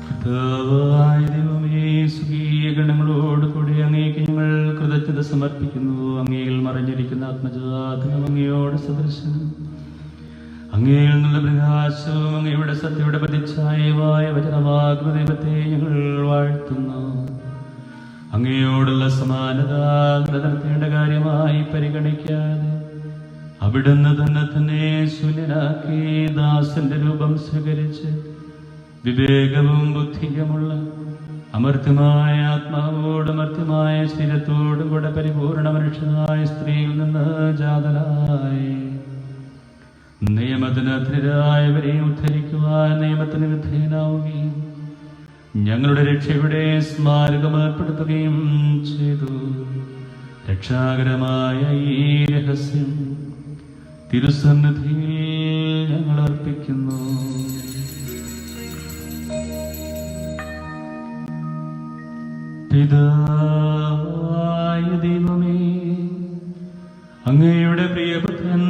കർത്താവായ ദൈവമേ, സ്വർഗീയ ഗണങ്ങളോട് കൂടി അങ്ങേക്ക് ഞങ്ങൾ കൃതജ്ഞത സമർപ്പിക്കുന്നു. അങ്ങയിൽ മറഞ്ഞിരിക്കുന്ന ആത്മജാതനം അങ്ങയോട് സദൃശനം, അങ്ങയിൽ നിന്നുള്ള പ്രകാശവും അങ്ങയുടെ സത്യയുടെ പ്രതിച്ഛായമായ വചനമാകുന്ന ദൈവത്തെ ഞങ്ങൾ വാഴ്ത്തുന്നു. അങ്ങയോടുള്ള സമാനത നിലനിർത്തേണ്ട കാര്യമായി പരിഗണിക്കാതെ അവിടുന്ന് തന്നെ ശൂന്യനാക്കി ദാസന്റെ രൂപം സ്വീകരിച്ച് വിവേകവും ബുദ്ധിയുമുള്ള അമർത്യമായ ആത്മാവോടും അമർത്യമായ ശരീരത്തോടും കൂടെ പരിപൂർണ മനുഷ്യനായ സ്ത്രീയിൽ നിന്ന് ജാതനായി നിയമത്തിന് അധീനരായവരെ ഉദ്ധരിക്കുവാൻ നിയമത്തിന് വിധേയനാവുകയും ഞങ്ങളുടെ രക്ഷയുടെ സ്മാരകം ഏർപ്പെടുത്തുകയും ചെയ്തു. രക്ഷാകരമായ ഈ രഹസ്യം തിരുസന്നിധിയിൽ ഞങ്ങൾ അർപ്പിക്കുന്നു. പിതാവായ ദൈവമേ, അങ്ങയുടെ പ്രിയപുത്രൻ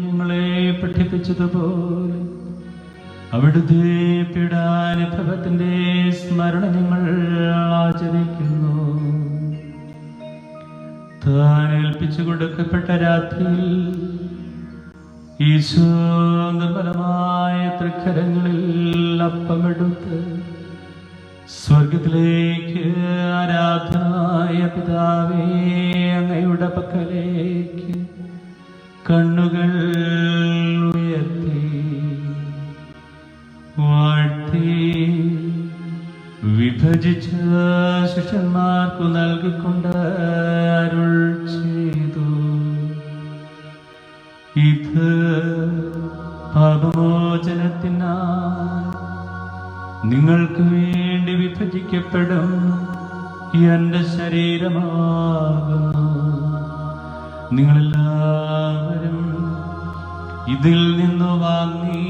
ഞങ്ങളെ പഠിപ്പിച്ചതുപോലെ അവിടുത്തെ പീഡാനുഭവത്തിന്റെ സ്മരണ ഞങ്ങൾ ആചരിക്കുന്നു. താൻ ഏൽപ്പിച്ചു കൊടുക്കപ്പെട്ട രാത്രിയിൽ ഈശോ നിർമ്മലമായ തൃക്കരങ്ങളിൽ അപ്പമെടുത്ത് സ്വർഗത്തിലേക്ക് ആരാധനായ പിതാവേ അങ്ങയുടെ പക്കലേക്ക് കണ്ണുകൾ ഉയർത്തി വാഴ്ത്തി വിഭജിച്ച ശിഷ്യന്മാർക്കു നൽകിക്കൊണ്ട് അരുൾ ചെയ്തു. ഇത് പാപമോചനത്തിനായി നിങ്ങൾക്ക് വേണ്ടി വിഭജിക്കപ്പെടും എന്റെ ശരീരമാകുന്നു. നിങ്ങളെല്ലാവരും ഇതിൽ നിന്ന് വാങ്ങി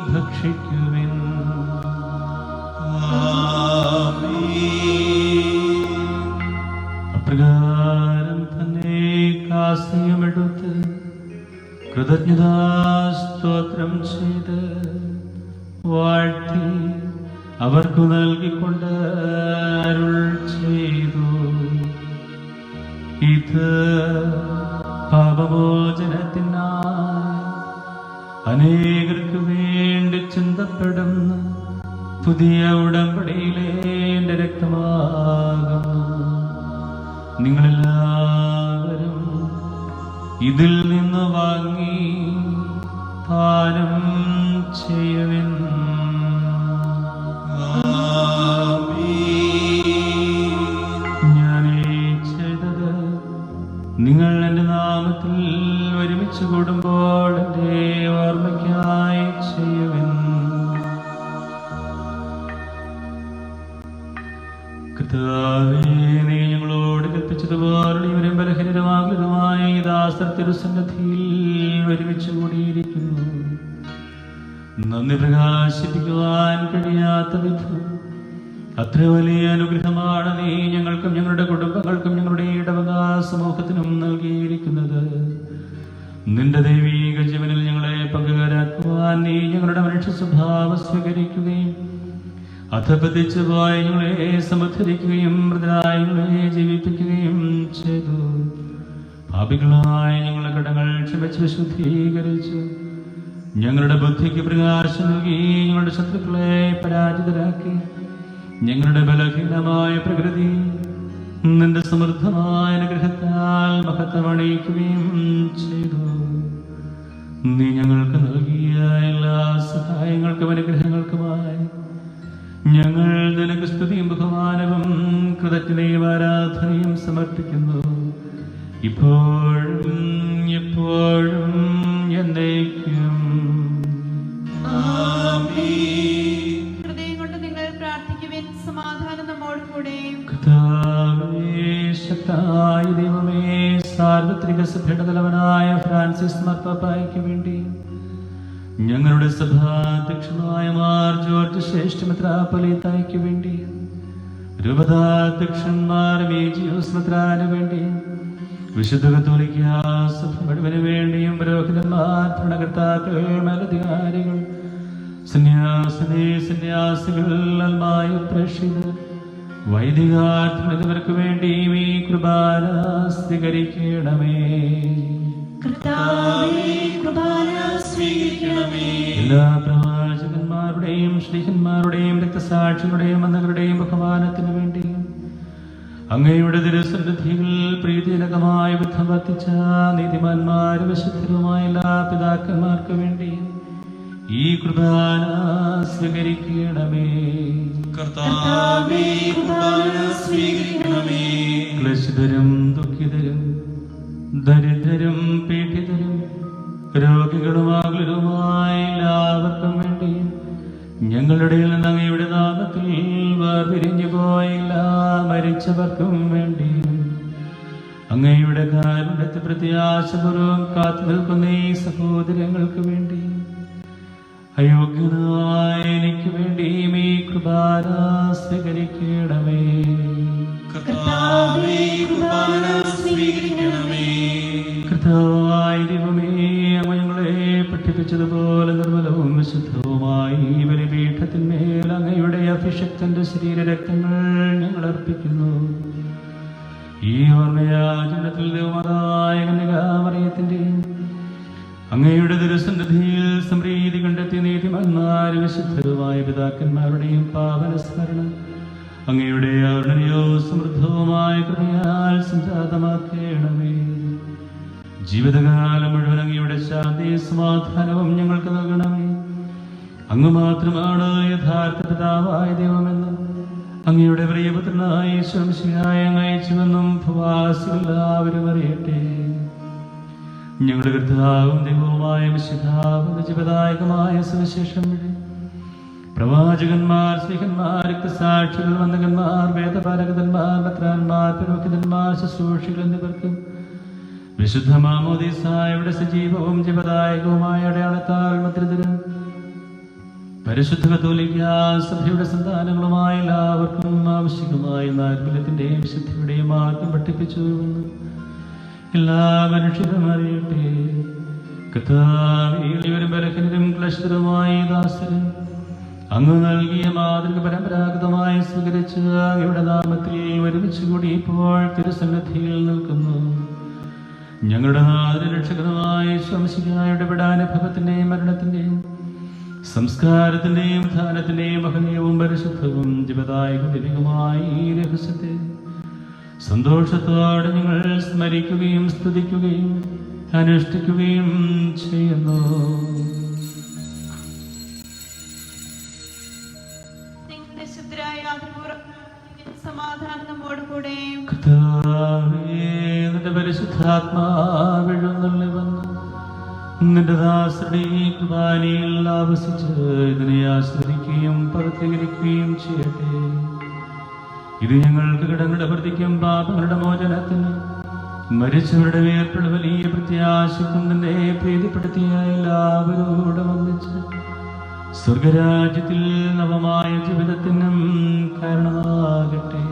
ഭക്ഷിക്കുവിൻ. അപ്രകാരം തന്നെ കാസയുമെടുത്ത് കൃതജ്ഞതാസ്തോത്രം ചെയ്ത് വാഴ്ത്തി അവർക്കു നൽകിക്കൊണ്ട് അരുൾ ചെയ്തു. ഇത് പാപമോചനത്തിനായി അനേകർക്ക് വേണ്ടി ചിന്തപ്പെടുന്ന പുതിയ ഉടമ്പടിയിലെ എന്റെ രക്തമാകുന്നു. നിങ്ങളെല്ലാവരും ഇതിൽ നിന്ന് വാങ്ങി പാനം ചെയ്യുവിൻ. ഞാനീ ചെയ്തത് നിങ്ങൾ എന്റെ നാമത്തിൽ ഒരുമിച്ച് കൂടുമ്പോൾ എന്റെ ഓർമ്മയ്ക്കായി ചെയ്യുവിൻ. കർത്താവേ, നീ ഞങ്ങളോട് കൽപ്പിച്ചതുപോലെ ഇവരും ബലഹീനമാകുന്നതുമായി ദാസർ തിരുസന്നിധിയിൽ ഒരുമിച്ച് കൂടിയിരിക്കുന്നു. നന്ദി പ്രകാശിപ്പിക്കുവാൻ കഴിയാത്ത വിധം അത്ര വലിയ അനുഗ്രഹമാണ് നീ ഞങ്ങൾക്കും ഞങ്ങളുടെ കുടുംബങ്ങൾക്കും ഞങ്ങളുടെ ഇടവകാ സമൂഹത്തിനും നൽകിയിരിക്കുന്നത്. നിന്റെ ദൈവീക ജീവനിൽ ഞങ്ങളെ പങ്കുകാരാക്കുവാൻ നീ ഞങ്ങളുടെ മനുഷ്യ സ്വഭാവം സ്വീകരിക്കുകയും അധപതിച്ചു പോയ ഞങ്ങളെ സമുദ്ധരിക്കുകയും മൃതരായ ഞങ്ങളെ ജീവിപ്പിക്കുകയും ചെയ്തു. പാപികളായ ഞങ്ങളുടെ കടങ്ങൾ ക്ഷമിച്ച് വിശുദ്ധീകരിച്ചു ഞങ്ങളുടെ ബുദ്ധിക്ക് പ്രകാശം നൽകി ഞങ്ങളുടെ ശത്രുക്കളെ പരാജിതരാക്കി ഞങ്ങളുടെ ബലഹീനമായ പ്രകൃതി നിന്റെ സമൃദ്ധമായ അനുഗ്രഹത്താൽ മഹത്വമണിയിക്കുകയും ചെയ്തു. നീ ഞങ്ങൾക്ക് നൽകിയ എല്ലാ സഹായങ്ങൾക്കും അനുഗ്രഹങ്ങൾക്കുമായി ഞങ്ങൾ നിനക്ക് സ്തുതിയും ബഹുമാനവും കൃതജ്ഞതയും ആരാധനയും സമർപ്പിക്കുന്നു. ഇപ്പോഴും എപ്പോഴും എന്നേക്കും. ഹൃദയം കൊണ്ട് നിങ്ങൾ പ്രാർത്ഥിക്കുവിൻ. സമാധാനം നമ്മോട് കൂടെ. കർത്താവേ, ശക്തനായ ദൈവമേ, സാർവത്രിക സഭയുടെ തലവനായ ഫ്രാൻസിസ് മാർപ്പാപ്പായ്ക്ക് വേണ്ടി ഞങ്ങളുടെ സഭാധ്യക്ഷനായ മാർ ജോർജ് ശ്രേഷ്ഠ മെത്രാപ്പൊലീത്തായ്ക്ക് വേണ്ടി രൂപതാധ്യക്ഷന്മാർ മേജിയോസ് മെത്രാന് വേണ്ടി വിശുദ്ധ കത്തോലിക്ക സഭ മുഴുവന് വേണ്ടിയും പുരോഹിതന്മാർ, ഭരണകർത്താക്കൾ, മേലധികാരികൾ, സന്യാസികൾ, അൽമായ പ്രേക്ഷിതർ, വൈദികാർത്ഥം എന്നിവർക്ക് വേണ്ടിയും ഈ കുർബാന സ്വീകരിക്കണമേ. എല്ലാ പ്രവാചകന്മാരുടെയും ശ്രീഹന്മാരുടെയും രക്തസാക്ഷികളുടെയും മന്നകളുടെയും ബഹുമാനത്തിനു വേണ്ടിയും അങ്ങയുടെ തിരുസന്നിധിയിൽ പ്രീതിജനകമായ ബുദ്ധം വർത്തിച്ച നീതിമാന്മാരും വിശുദ്ധരുമായ എല്ലാ പിതാക്കന്മാർക്ക് വേണ്ടിയും ഈ കുർബാന സ്വീകരിക്കണമേ. കർത്താവേ, കുർബാന സ്വീകരിക്കണമേ. ക്ലേശിതരും ദുഃഖിതരും ദരിദ്രരും പീഡിതരും രോഗികളുമാകുലരുമായ എല്ലാവർക്കും വേണ്ടിയും ഞങ്ങളുടെ നിന്ന് അങ്ങയുടെ നാമത്തിൽ വേർപിരിഞ്ഞു പോയ എല്ലാ മരിച്ചവർക്കും വേണ്ടിയും അങ്ങയുടെ കാരുണ്യത്തെ പ്രത്യാശപൂർവ്വം കാത്തു നിൽക്കുന്ന ഈ സഹോദരങ്ങൾക്ക് വേണ്ടിയും അയോഗ്യനായ എനിക്ക് വേണ്ടിയും ഈ കുർബാന സ്വീകരിക്കണമേ. കർത്താവേ, കുർബാന സ്വീകരിക്കണമേ. കർത്താവായ ദൈവമേ, അങ്ങ് ഞങ്ങളെ പഠിപ്പിച്ചതുപോലെ നിർമ്മലവും വിശുദ്ധവുമായി ഈ ബലിപീഠത്തിന്മേൽ അങ്ങയുടെ അഭിഷക്തന്റെ ശരീരരക്തങ്ങൾ ഞങ്ങൾ അർപ്പിക്കുന്നു. ഈ ഓർമ്മയാചരണത്തിൽ ദൈവമാതായ കന്യകാമറിയത്തിന്റെയും അങ്ങയുടെ ദുരസന്നിധിയിൽ സമൃദ്ധി കണ്ടെത്തി നീതിമാന്മാരും വിശുദ്ധരുമായ പിതാക്കന്മാരുടെയും പാവന സ്മരണ അങ്ങയുടെ അരുണയോ സമൃദ്ധവുമായ കൃപയാൽ സംജാതമാക്കേണമേ. ജീവിതകാലം മുഴുവൻ അങ്ങയുടെ ശാന്തിയും സമാധാനവും ഞങ്ങൾക്ക് നൽകണമേ. അങ്ങ് മാത്രമാണ് യഥാർത്ഥ പിതാവായ ദൈവമെന്ന് അങ്ങയുടെ പ്രിയപുത്രനായ ശംശിയായ അയച്ചുവെന്നും ഭൂവാസികളെല്ലാവരും അറിയട്ടെ. ഞങ്ങളുടെ കർത്താവും ദൈവവുമായ വിശുദ്ധാവും ജീവദായകമായ സുവിശേഷം വഴി പ്രവാചകന്മാർ, സ്ത്രീഹന്മാർ, രക്തസാക്ഷികൾ, വന്ദകന്മാർ, വേദപാരകന്മാർ, മെത്രാന്മാർ, പുരോഹിതന്മാർ, ശുശ്രൂഷികൾ എന്നിവർക്കും വിശുദ്ധ മാമോദീസായുടെ സജീവവും ജീവദായകവുമായ അടയാളത്താൽ മുദ്രിതരും പരിശുദ്ധ കത്തോലിക്ക സഭയുടെ സന്താനങ്ങളുമായ എല്ലാവർക്കും ആവശ്യമായ നാൽപ്പര്യത്തിന്റെയും വിശുദ്ധിയുടെയും മാർഗം പഠിപ്പിച്ചു എല്ലാ മനുഷ്യരും അറിയട്ടെ. കർത്താവിലും ബലഹീനരും ക്ലേശിതരുമായി ദാസരും അങ്ങ് നൽകിയ മാതൃക പരമ്പരാഗതമായി സ്വീകരിച്ച് അങ്ങയുടെ നാമത്തിൽ ഒരുമിച്ച് കൂടി ഇപ്പോൾ തിരുസന്നിധിയിൽ നിൽക്കുന്നു. ഞങ്ങളുടെ രക്ഷകനുമായ ശംശിയായുടെ വിടാനുഭവത്തിന്റെയും മരണത്തിന്റെയും സംസ്കാരത്തിന്റെയും ധാനത്തിന്റെയും മഹനീയവും പരിശുദ്ധവും ജീവദായകമായ ഈ രഹസ്യത്തെ സന്തോഷത്തോടെ ഞങ്ങൾ സ്മരിക്കുകയും സ്തുതിക്കുകയും അനുഷ്ഠിക്കുകയും ചെയ്യുന്നു. സമാധാനം നമ്മോട് കൂടെ. നിന്റെ പരിശുദ്ധാത്മാവെഴുന്നള്ളി വന്ന് നിന്റെ ദാസരുടെ കുർബാനയിൽ ആവസിച്ച് ഇതിനെ ആസ്വദിക്കുകയും പ്രവർത്തികരിക്കുകയും ചെയ്യട്ടെ. ഇത് ഞങ്ങൾക്ക് കടങ്ങളുടെ പ്രതിക്കും പാപങ്ങളുടെ മോചനത്തിന് മരിച്ചവരുടെ വേർപ്പുള്ള വലിയ പ്രത്യാശക്കും നിന്നെ പ്രീതിപ്പെടുത്തിയ എല്ലാവരോടും ഒന്നിച്ച് സ്വർഗരാജ്യത്തിൽ നവമായ ജീവിതത്തിനും കാരണമാകട്ടെ.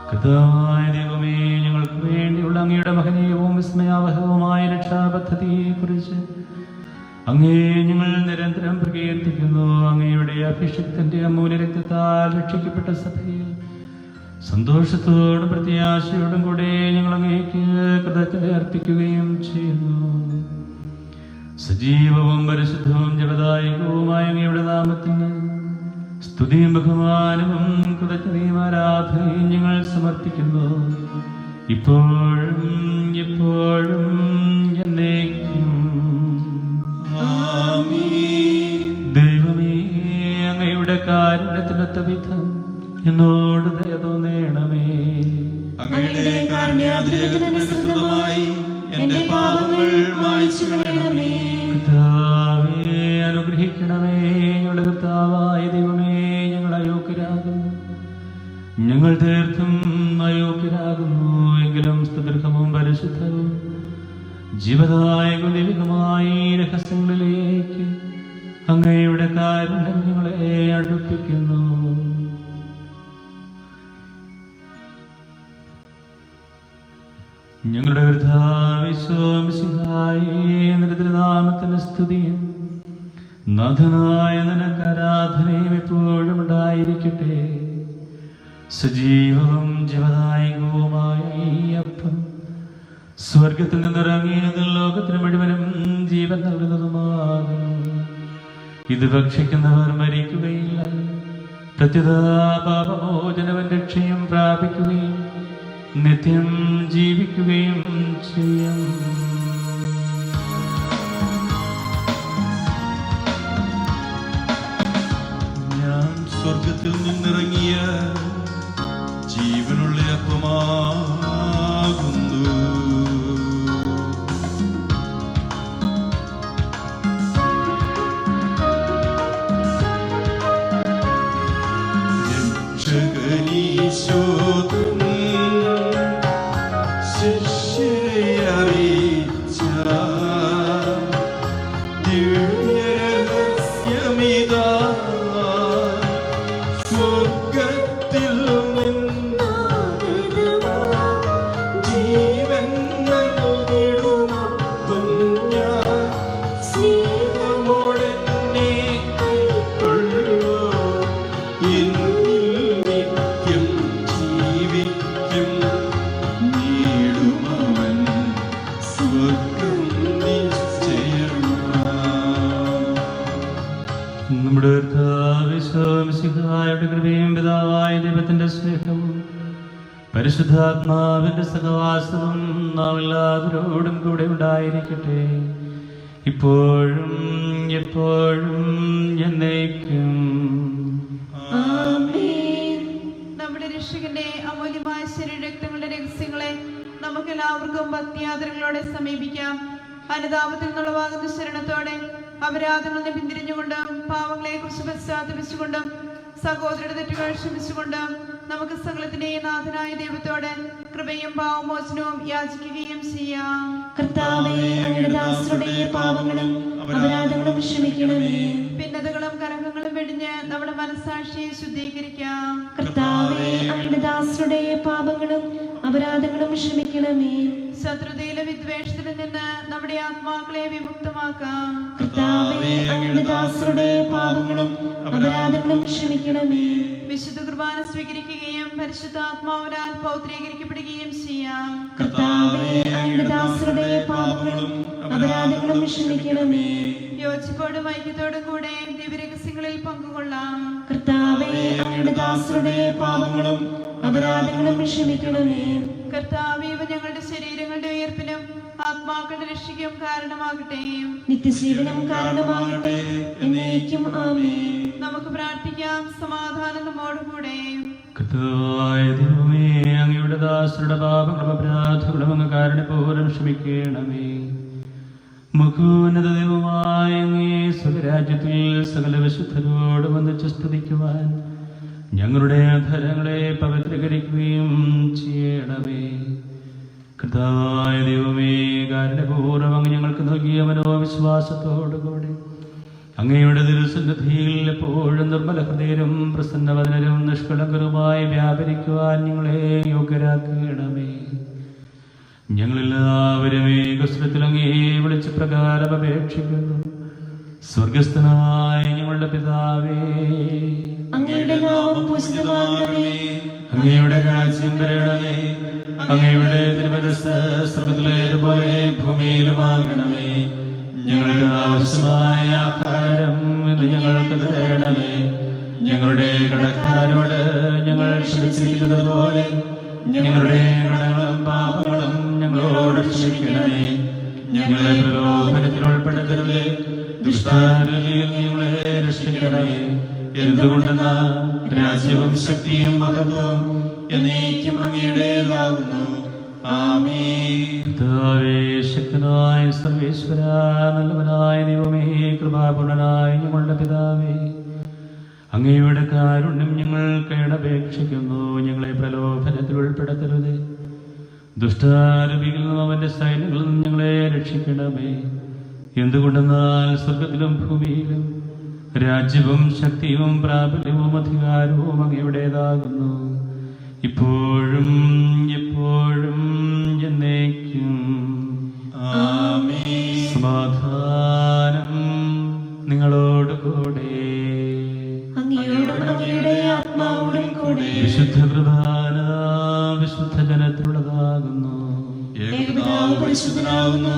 കർത്താവായ ദൈവമേ, ഞങ്ങൾക്ക് വേണ്ടിയുള്ള അങ്ങയുടെ മഹനീയവും വിസ്മയാവഹവുമായ രക്ഷാപദ്ധതിയെ കുറിച്ച് അങ്ങേ ഞങ്ങൾ നിരന്തരം പ്രകീർത്തിക്കുന്നു. അങ്ങയുടെ അഭിഷിക്തന്റെ അമൂല്യ രക്തത്താൽ രക്ഷിക്കപ്പെട്ട സഭയിൽ സന്തോഷത്തോടും പ്രത്യാശയോടും കൂടെ ഞങ്ങൾ അങ്ങേക്ക് കൃതജ്ഞത അർപ്പിക്കുകയും ചെയ്യുന്നു. സജീവവും പരിശുദ്ധവും ജപദായകവുമായ അങ്ങയുടെ നാമത്തിന് സ്തുതിയും ബഹുമാനവും കൃതജ്ഞതയും ആരാധനയും ഞങ്ങൾ സമർപ്പിക്കുന്നു, ഇപ്പോഴും എപ്പോഴും എന്നേക്കും. ദൈവമേ, അങ്ങയുടെ കാരുണ്യത്തിനൊത്ത വിധം എന്നോട് ദയ തോന്നണമേ. അങ്ങയുടെ കാരുണ്യാതിരേകത്തിനനുസൃതമായി എന്റെ പാപങ്ങൾ മായ്ച്ചു കളയണമേ. കർത്താവേ, അനുഗ്രഹിക്കണമേ. ഞങ്ങളുടെ കർത്താവായ ദൈവമേ, ഞങ്ങൾ അയോഗ്യരാകുന്നു, ഞങ്ങൾ തീർത്തും അയോഗ്യരാകുന്നു. എങ്കിലും സ്തുതിർഹവും പരിശുദ്ധവും ജീവദായകവും ദൈവികമായ രഹസ്യങ്ങളിലേക്ക് അങ്ങയുടെ കാരുണ്യം ഞങ്ങളെ അടുപ്പിക്കുന്നു. ഞങ്ങളുടെ നാമത്തിന് സ്തുതിയും നാഥനായ നിനക്ക് ആരാധനയും എപ്പോഴും ഉണ്ടായിരിക്കട്ടെ. സജീവവും ജീവദായകവുമായ ഈ അപ്പം സ്വർഗത്തിൽ നിന്നിറങ്ങിയത് ലോകത്തിന് മുഴുവനും ജീവൻ നൽകുന്നതുമാകുന്നു. ഇത് ഭക്ഷിക്കുന്നവർ മരിക്കുകയില്ല, പ്രത്യുത പാപമോചനവും രക്ഷയും പ്രാപിക്കുകയും നിത്യം ജീവിക്കുകയും ചെയ്യും. ഞാൻ സ്വർഗത്തിൽ നിന്നിറങ്ങിയ ജീവനുള്ള അപ്പമാകുന്നു. രക്ഷകനീശോദൻ ശിഷ്യരെ അറിയിച്ച ദിവ്യരഹസ്യമിതാ സ്വർഗത്തിൽ നമ്മുടെ കർത്താവിശ്വസിഹായുടെ കൃപയും പിതാവായ ദൈവത്തിന്റെ സ്നേഹവും പരിശുദ്ധാത്മാവിന്റെ സഹവാസവും നാം എല്ലാവരോടും കൂടെ ഉണ്ടായിരിക്കട്ടെ, ഇപ്പോഴും എപ്പോഴും എന്നേക്കും. നമ്മുടെ രക്ഷകന്റെ അമൂല്യമായ ശരീരരക്തങ്ങളുടെ രഹസ്യങ്ങളെ നമുക്ക് എല്ലാവർക്കും ഭക്തിയാദരങ്ങളോടെ സമീപിക്കാം. അനുതാപത്തിൽ നിന്നുളവാകുന്ന ശരണത്തോടെ അപരാധങ്ങളെ പിന്തിരിഞ്ഞുകൊണ്ടും പാവങ്ങളെ കുറിച്ച് പശ്ചാത്തപിച്ചുകൊണ്ടും സഹോദരയുടെ തെറ്റുകൾ ക്ഷമിച്ചുകൊണ്ടും നമുക്ക് സകലത്തിന്റെയും നാഥനായ ദൈവത്തോട് കൃപയും പാവമോചനവും യാചിക്കുകയും ചെയ്യാം. കർത്താവേ, അങ്ങയുടെ ദാസരുടെ പാപങ്ങളും അപരാധങ്ങളും ക്ഷമിക്കണമേ. ഭിന്നതകളും കലഹങ്ങളും വെടിഞ്ഞ് നമ്മുടെ മനസ്സാക്ഷിയെ ശുദ്ധീകരിക്കാം. കർത്താവേ, അങ്ങയുടെ ദാസരുടെ പാപങ്ങളും അപരാധങ്ങളും ക്ഷമിക്കണമേ. ശത്രുതയിലെ വിദ്വേഷത്തിൽ നിന്ന് നമ്മുടെ ആത്മാക്കളെ വിമുക്തമാക്കാം. കർത്താവേ, അങ്ങയുടെ ദാസരുടെ പാപങ്ങളും അപരാധങ്ങളും ക്ഷമിക്കണമേ. വിശുദ്ധ കുർബാന സ്വീകരിക്കുകയും പരിശുദ്ധാത്മാവിനാൽ പൗത്രീകരിക്കപ്പെടുകയും ചെയ്യാം. കർത്താവേ, അങ്ങയുടെ ദാസരുടെ പാപങ്ങളും അപരാധങ്ങളും ക്ഷമിക്കണമേ. യോജിപ്പോടും ഐക്യത്തോടും കൂടെ ദിവ്യരഹസ്യങ്ങളിൽ പങ്കുകൊള്ളാം. കർത്താവേ, അങ്ങയുടെ ദാസരുടെ പാപങ്ങളും അപരാധങ്ങളും ക്ഷമിക്കണമേ. കർത്താവേ, ഇവ ഞങ്ങളുടെ ശരീരങ്ങളുടെ ഉയർപ്പിനും ആത്മാക്കളുടെ രക്ഷയ്ക്കും കാരണമാകട്ടെ, നിത്യജീവനം കാരണമാകട്ടെ, എന്നേക്കും ആമേൻ. നമുക്ക് പ്രാർത്ഥിക്കാം. സമാധാനം നമ്മോടുകൂടെ. കർത്താവായ ദൈവമേ, അങ്ങയുടെ ദാസരുടെ പാപങ്ങളും അപരാധങ്ങളും അങ്ങ് കാരുണ്യപൂർവ്വം ക്ഷമിക്കണമേ. മഹോന്നത ദൈവമായ അങ്ങേ സ്വരാജ്യത്തിൽ സകല വിശുദ്ധരോട് വന്നിച്ച് സ്തുതിക്കുവാൻ ഞങ്ങളുടെ അധരങ്ങളെ പവിത്രീകരിക്കുകയും ചെയ്യണമേ. കർത്താവായ ദൈവമേ, കാരുണ്യപൂർവ്വം അങ്ങ് ഞങ്ങൾക്ക് നൽകിയ മനോവിശ്വാസത്തോടുകൂടി അങ്ങയുടെ തിരുസന്നിധിയിൽ എപ്പോഴും നിർമ്മല ഹൃദയരും പ്രസന്നവദനരും നിഷ്കളങ്കരുമായി വ്യാപരിക്കുവാൻ ഞങ്ങളെ യോഗ്യരാക്കണമേ. ഞങ്ങളെല്ലാവരും ഏകസ്വരത്തിൽ അങ്ങേ വിളിച്ച പ്രകാരം അപേക്ഷിക്കുന്നു. സ്വർഗസ്ഥനായ ഞങ്ങളുടെ പിതാവേ, അങ്ങയുടെ നാമം പൂജിതമാകണമേ. അങ്ങയുടെ രാജ്യം വരണമേ. അങ്ങയുടെ തിരുമനസ്സ് സ്വർഗ്ഗത്തിലേതുപോലെ ഭൂമിയിലുമാകണമേ. ഞങ്ങൾക്ക് ആവശ്യമായ ആഹാരം ഇന്ന് ഞങ്ങൾക്ക് തരണമേ. ഞങ്ങളുടെ കടക്കാരോട് ഞങ്ങൾ ക്ഷമിച്ചിരിക്കുന്നത് പോലെ ഞങ്ങളുടെ കടങ്ങളും പാപങ്ങളും ഞങ്ങളോട് ക്ഷമിക്കണമേ. ഞങ്ങളെ പ്രലോഭനത്തിൽ ഉൾപ്പെടുത്തരുതേ, ദുഷ്ടാരൂപിയിൽ ഞങ്ങളെ രക്ഷിക്കണമേ. എന്തുകൊണ്ടെന്നാൽ രാജ്യവും ശക്തിയും മഹത്വവും എന്നേക്കും അങ്ങയുടേതാകുന്നു. ആമേൻ. കർത്താവേ, ശക്തനായ സർവേശ്വര, നല്ലവനായ ദൈവമേ, കൃപാപൂർണനായ ഞങ്ങളുടെ പിതാവേ, അങ്ങയുടെ കാരുണ്യം ഞങ്ങൾ കേടപേക്ഷിക്കുന്നു. ഞങ്ങളെ പ്രലോഭനത്തിൽ ഉൾപ്പെടുത്തരുതേ, ദുഷ്ടാരൂപിയിൽ നിന്നും അവന്റെ സൈന്യങ്ങളിൽ നിന്നും ഞങ്ങളെ രക്ഷിക്കണമേ. എന്തുകൊണ്ടെന്നാൽ സ്വർഗത്തിലും ഭൂമിയിലും രാജ്യവും ശക്തിയും പ്രാബല്യവും അധികാരവും അങ്ങയുടേതാകുന്നു, ഇപ്പോഴും എപ്പോഴും എന്നേക്കും. ആമേൻ. സമാധാനം നിങ്ങളോട് കൂടെ. അങ്ങയോടും അങ്ങയുടെ ആത്മാവോടും കൂടെ. വിശുദ്ധ കുർബാന വിശുദ്ധ ജനത്തിലുള്ളതാകുന്നു. ഏകപിതാവ് പരിശുദ്ധനാകുന്നു,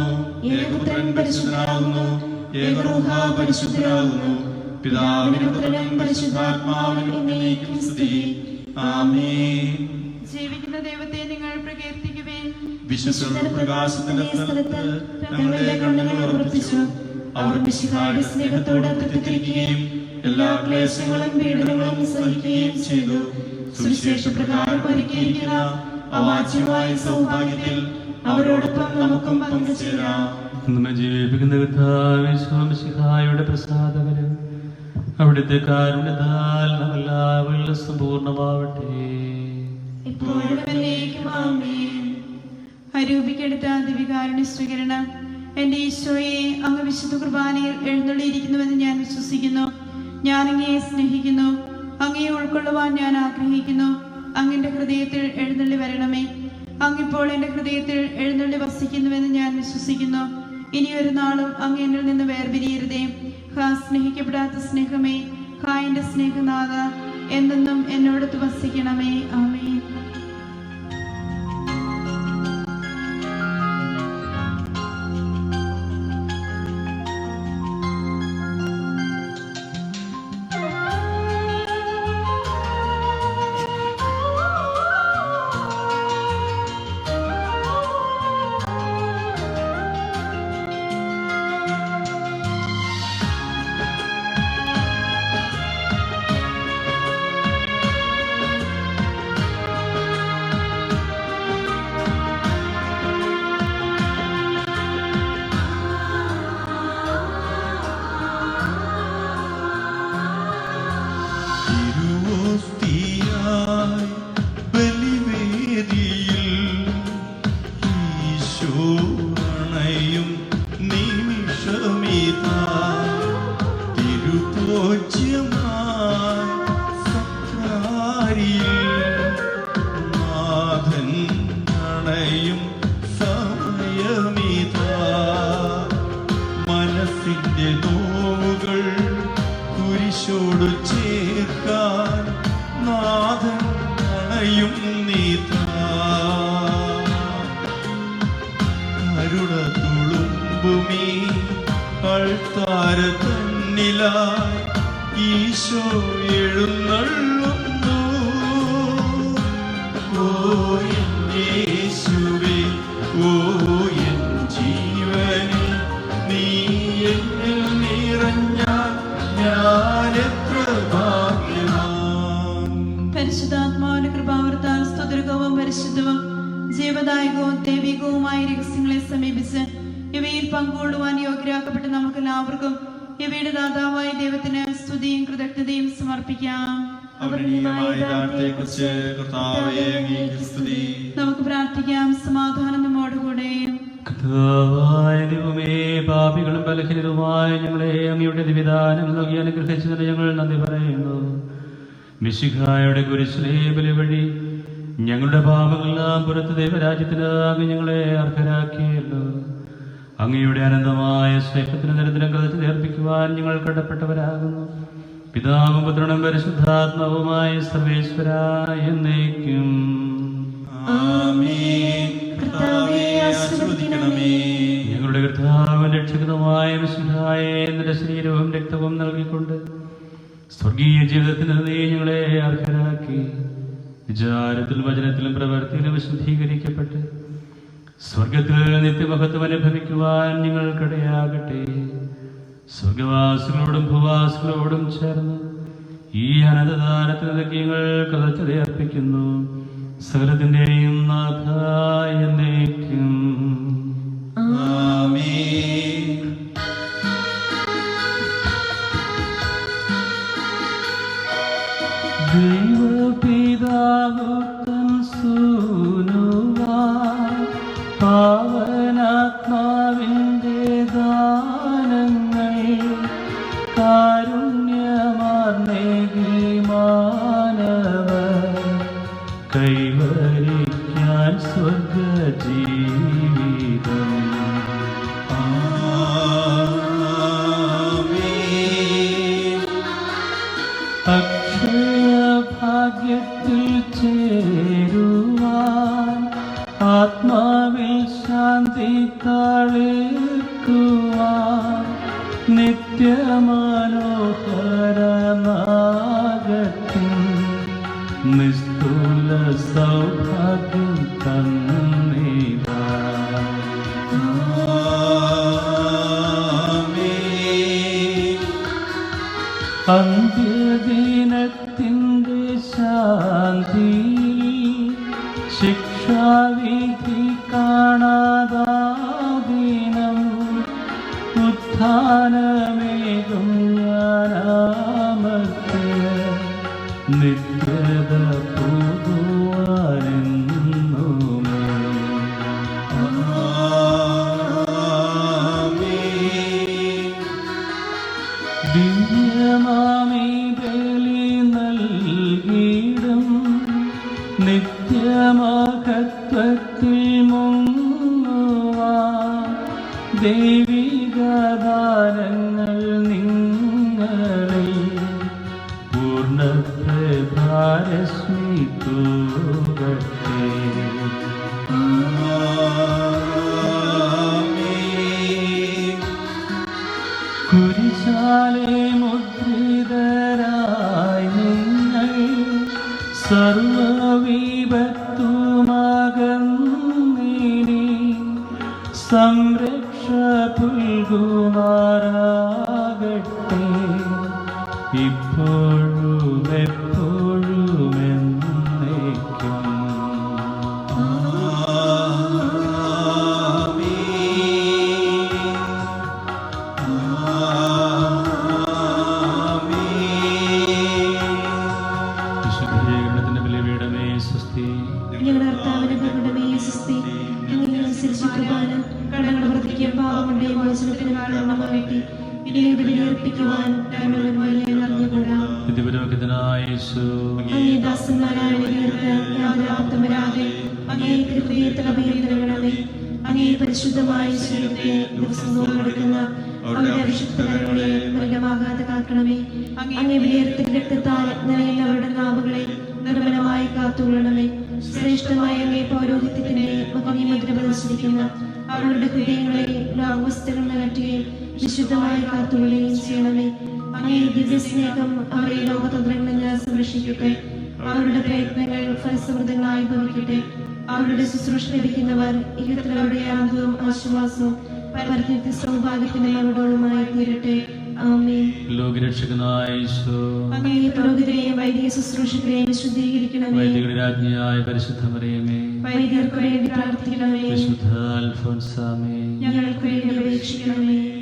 ഏകപുത്രൻ പരിശുദ്ധനാകുന്നു, ഏകരൂഹ പരിശുദ്ധനാകുന്നു, പിതാവിനും പുത്രനും പരിശുദ്ധാത്മാവിനും എന്നേക്കും സ്തുതി. ആമേൻ. ജീവിക്കുന്ന ദൈവത്തെ നിങ്ങൾ പ്രകീർത്തിക്കുവിൻ. വിശ്വസ്തരുടെ പ്രകാശത്തിന്റെ സ്ഥലത്ത് തങ്ങളുടെ കണ്ണുകൾ ഉറപ്പിച്ചു. അവർ മിശിഹായുടെ സ്നേഹത്തോട് തൃപ്തിരിക്കുകയും എല്ലാ ക്ലേശങ്ങളും പീഡനങ്ങളും സഹിക്കുകയും ചെയ്തു. സുവിശേഷ പ്രകാരം ഒരുക്കിയിരിക്കുന്ന അവാച്യമായ സൗഭാഗ്യത്തിൽ അവരോടൊപ്പം നമുക്കും പങ്കുചേരാം. നമ്മെ ജീവിപ്പിക്കുന്ന കർത്താവേ, മിശിഹായുടെ പ്രസാദകരം അവിടുത്തെ കാരുണ്യത്താൽ നമ്മളെല്ലാവരിലും സമ്പൂർണ്ണമാവട്ടെ. ഇപ്പോഴും എന്നേക്കും ആമേൻ. അരൂപിക്കെടുത്ത ദിവികാരുണ്യ സ്വീകരണം. എന്റെ ഈശോയെ, അങ്ങ് വിശുദ്ധ കുർബാനയിൽ എഴുന്നള്ളിയിരിക്കുന്നുവെന്ന് ഞാൻ വിശ്വസിക്കുന്നു. ഞാൻ അങ്ങയെ സ്നേഹിക്കുന്നു. അങ്ങയെ ഉൾക്കൊള്ളുവാൻ ഞാൻ ആഗ്രഹിക്കുന്നു. അങ്ങന്റെ ഹൃദയത്തിൽ എഴുന്നള്ളി വരണമേ. അങ്ങിപ്പോൾ എന്റെ ഹൃദയത്തിൽ എഴുന്നള്ളി വസിക്കുന്നുവെന്ന് ഞാൻ വിശ്വസിക്കുന്നു. ഇനിയൊരു നാളും അങ്ങ് എന്നിൽ നിന്ന് വേർപിരിയരുതേ. സ്നേഹിക്കപ്പെടാത്ത സ്നേഹമേ, എന്റെ സ്നേഹനാഥ, എന്നെന്നും എന്നോടൊത്ത് വസിക്കണമേ. ആമേൻ. എന്റെ നോവുകൾ കുരിശോടു ചേർക്കാൻ നാഥൻ അണയും നീതാ. കരുണ തുളുമ്പുമീ അൾത്താര തന്നിലായി ഈശോ എഴുന്നള്ളുന്നു. ഓ എൻ യേശുവേ, ഓ എൻ ജീവനേ, നീ എന്നിൽ നിറഞ്ഞാൽ ഞാൻ എത്ര ഭാഗ്യവാൻ. പരിശുദ്ധാത്മാവിന്റെ കൃപാവർത്താൽ സ്തുതിർഗവും പരിശുദ്ധവും ജീവദായകവും ദൈവികവുമായ രഹസ്യങ്ങളെ സമീപിച്ച് ഇവയിൽ പങ്കുകൊള്ളുവാൻ യോഗ്യരാക്കപ്പെട്ട നമുക്ക് എല്ലാവർക്കും ഇവയുടെ ദാതാവായ ദൈവത്തിന് സ്തുതിയും കൃതജ്ഞതയും സമർപ്പിക്കാം. നമുക്ക് പ്രാർത്ഥിക്കാം. സമാധാനം നമ്മോടുകൂടെ. കർത്താവായ ദൈവമേ, പാപികളും ബലഹീനരുമായ ഞങ്ങളെ അങ്ങയുടെ വിധാനം നൽകി അനുഗ്രഹിച്ചതിന് ഞങ്ങൾ നന്ദി പറയുന്നു. മിശിഹായുടെ കുരിശിലെ ബലി വഴി ഞങ്ങളുടെ പാപങ്ങളെല്ലാം പുറത്ത് ദൈവരാജ്യത്തിന് അങ്ങ് ഞങ്ങളെ അർഹരാക്കിയല്ലോ. അങ്ങയുടെ അനന്തമായ സ്നേഹത്തിന് നിരന്തരം കഥച്ച് നേർപ്പിക്കുവാൻ ഞങ്ങൾ കടപ്പെട്ടവരാകുന്നു. പിതാവും പുത്രനും പരിശുദ്ധാത്മാവുമായ സർവേശ്വരായ എന്നേക്കും. ഞങ്ങളുടെ കർത്താവിന്റെ രക്ഷകനുമായ മിശിഹായെ നിന്റെ ശരീരവും രക്തവും നൽകിക്കൊണ്ട് സ്വർഗീയ ജീവിതത്തിന് നീ ഞങ്ങളെ അർഹരാക്കി. വിചാരത്തിലും വചനത്തിലും പ്രവൃത്തിയിലും വിശുദ്ധീകരിക്കപ്പെട്ട് സ്വർഗത്തിൽ നിത്യമഹത്വം അനുഭവിക്കുവാൻ ഞങ്ങൾക്കിടയാകട്ടെ. സ്വർഗവാസികളോടും ഭൂവാസികളോടും ചേർന്ന് ഈ അനന്തദാനത്തിന് ഞങ്ങൾ കഥച്ചത അർപ്പിക്കുന്നു. സകലത്തിന്റെയും നാഥ എന്നേക്കും. ദൈവപിതാവുത്തൻ സൂനുവാ പാവനാത്മാവിൻ്റെ ദാനങ്ങൾ കാരുണ്യമാർന്നേകി മാനവ കൈവരിക്കാൻ സ്വർഗജീവിതം. അക്ഷയഭാഗ്യത്തിൽ ചേരുവാൻ ആത്മാവിൽ ശാന്തി താളിക്കുവാൻ നിത്യമനോഹരനാഗത്തിൻ നിസ്തുല സൗഭാഗ്യം തന്നിതാ. അന്ത്യദിനത്തിൻ്റെ ശാന്തിയിൽ ശിക്ഷാവിധി കാണാതാദിനം ഉത്ഥാനമേകും ഞാനാമത്തെ നിത്യത പോകുവാനെന്നുമേ. ദിവ്യമാമി ബലി നൽകിയിടും നിത്യമഹത്വത്തിൽ മുങ്ങുവാൻ ദൈവിക ദാനങ്ങൾ നിങ്ങളിൽ പൂർണ്ണപ്രഭാരശ്മി തൂകട്ടെ. കുരിശാലെ മുദ്രിതരായി നിങ്ങൾ സർവവിപത്തുമകന്നിനി സംരക്ഷ പുൽകുമാറാകട്ടെ ഇപ്പോഴും എപ്പോഴും എന്നേക്കും. വിശുദ്ധീകരണത്തിന്റെ ബലിപീഠമേ സ്വസ്തി. ഞങ്ങളുടെ കർത്താവിന്റെ ബലിപീഠമേ സ്വസ്തി. അങ്ങനെയനുസരിച്ച് കൃപാന കടങ്ങളുടെ വൃത്തിക്കും പാപങ്ങളുടെ മോചനത്തിനും കാരണമായിട്ട് ഇനി ബലിയർപ്പിക്കുവാൻ ഞങ്ങൾ അറിഞ്ഞുകൂടാ. ദിവ്യപുരോഹിതനായ യേശു അങ്ങേ ദാസന്മാരായ ഞങ്ങൾക്ക് യാതൊരു അബദ്ധം വരാതെ അങ്ങേ തിരുഹൃദയത്തിൽ അഭയം നൽകണമേ. അങ്ങേ പരിശുദ്ധമായ ശരീരത്തെ ദിവസം നോക്കി നടക്കുന്ന അവരുടെ അഭിഷിക്തകരങ്ങളെ മലിനമാകാതെ കാക്കണമേ. അങ്ങേ വിലയിരുത്തിയ രക്തത്താൽ നിറയുന്ന അവരുടെ നാവുകളെ നിർമ്മലമായി കാത്തുകൊള്ളണമേ. ശ്രേഷ്ഠമായ അങ്ങേ പൗരോഹിത്യത്തിന്റെ മകനീമുദ്ര പതിച്ചിരിക്കുന്ന അവരുടെ ഹൃദയങ്ങളെ ലോകവസ്തുക്കൾ അകറ്റുകയും വിശുദ്ധമായി കാത്തുകൊള്ളുകയും ചെയ്യണമേ. അങ്ങേ ദിവ്യസ്നേഹം അവരെ ലോകതന്ത്രങ്ങളിൽ നിന്ന് സംരക്ഷിക്കട്ടെ. അവരുടെ പ്രയത്നങ്ങൾ ഫലസമൃദ്ധങ്ങളായി ഭവിക്കട്ടെ. അവരുടെ ശുശ്രൂഷ ലഭിക്കുന്നവർ ഇഹത്തിൽ അവരുടെ ആനന്ദവും ആശ്വാസവും പരനിത്യ സൗഭാഗ്യത്തിന്റെ മറുപടിയുമായി തീരട്ടെ. ആമേൻ. ലോകരക്ഷകനായ ഈശോ, അങ്ങേ പുരോഹിതരെയും വൈദിക ശുശ്രൂഷകരെയും ശുദ്ധീകരിക്കണമേ. വൈദികരുടെ രാജ്ഞിയായ പരിശുദ്ധ മറിയമേ, വൈദികർക്ക് വേണ്ടി പ്രാർത്ഥിക്കണമേ. വിശുദ്ധ അൽഫോൻസാമേ, ഞങ്ങൾക്ക് വേണ്ടി അപേക്ഷിക്കണമേ.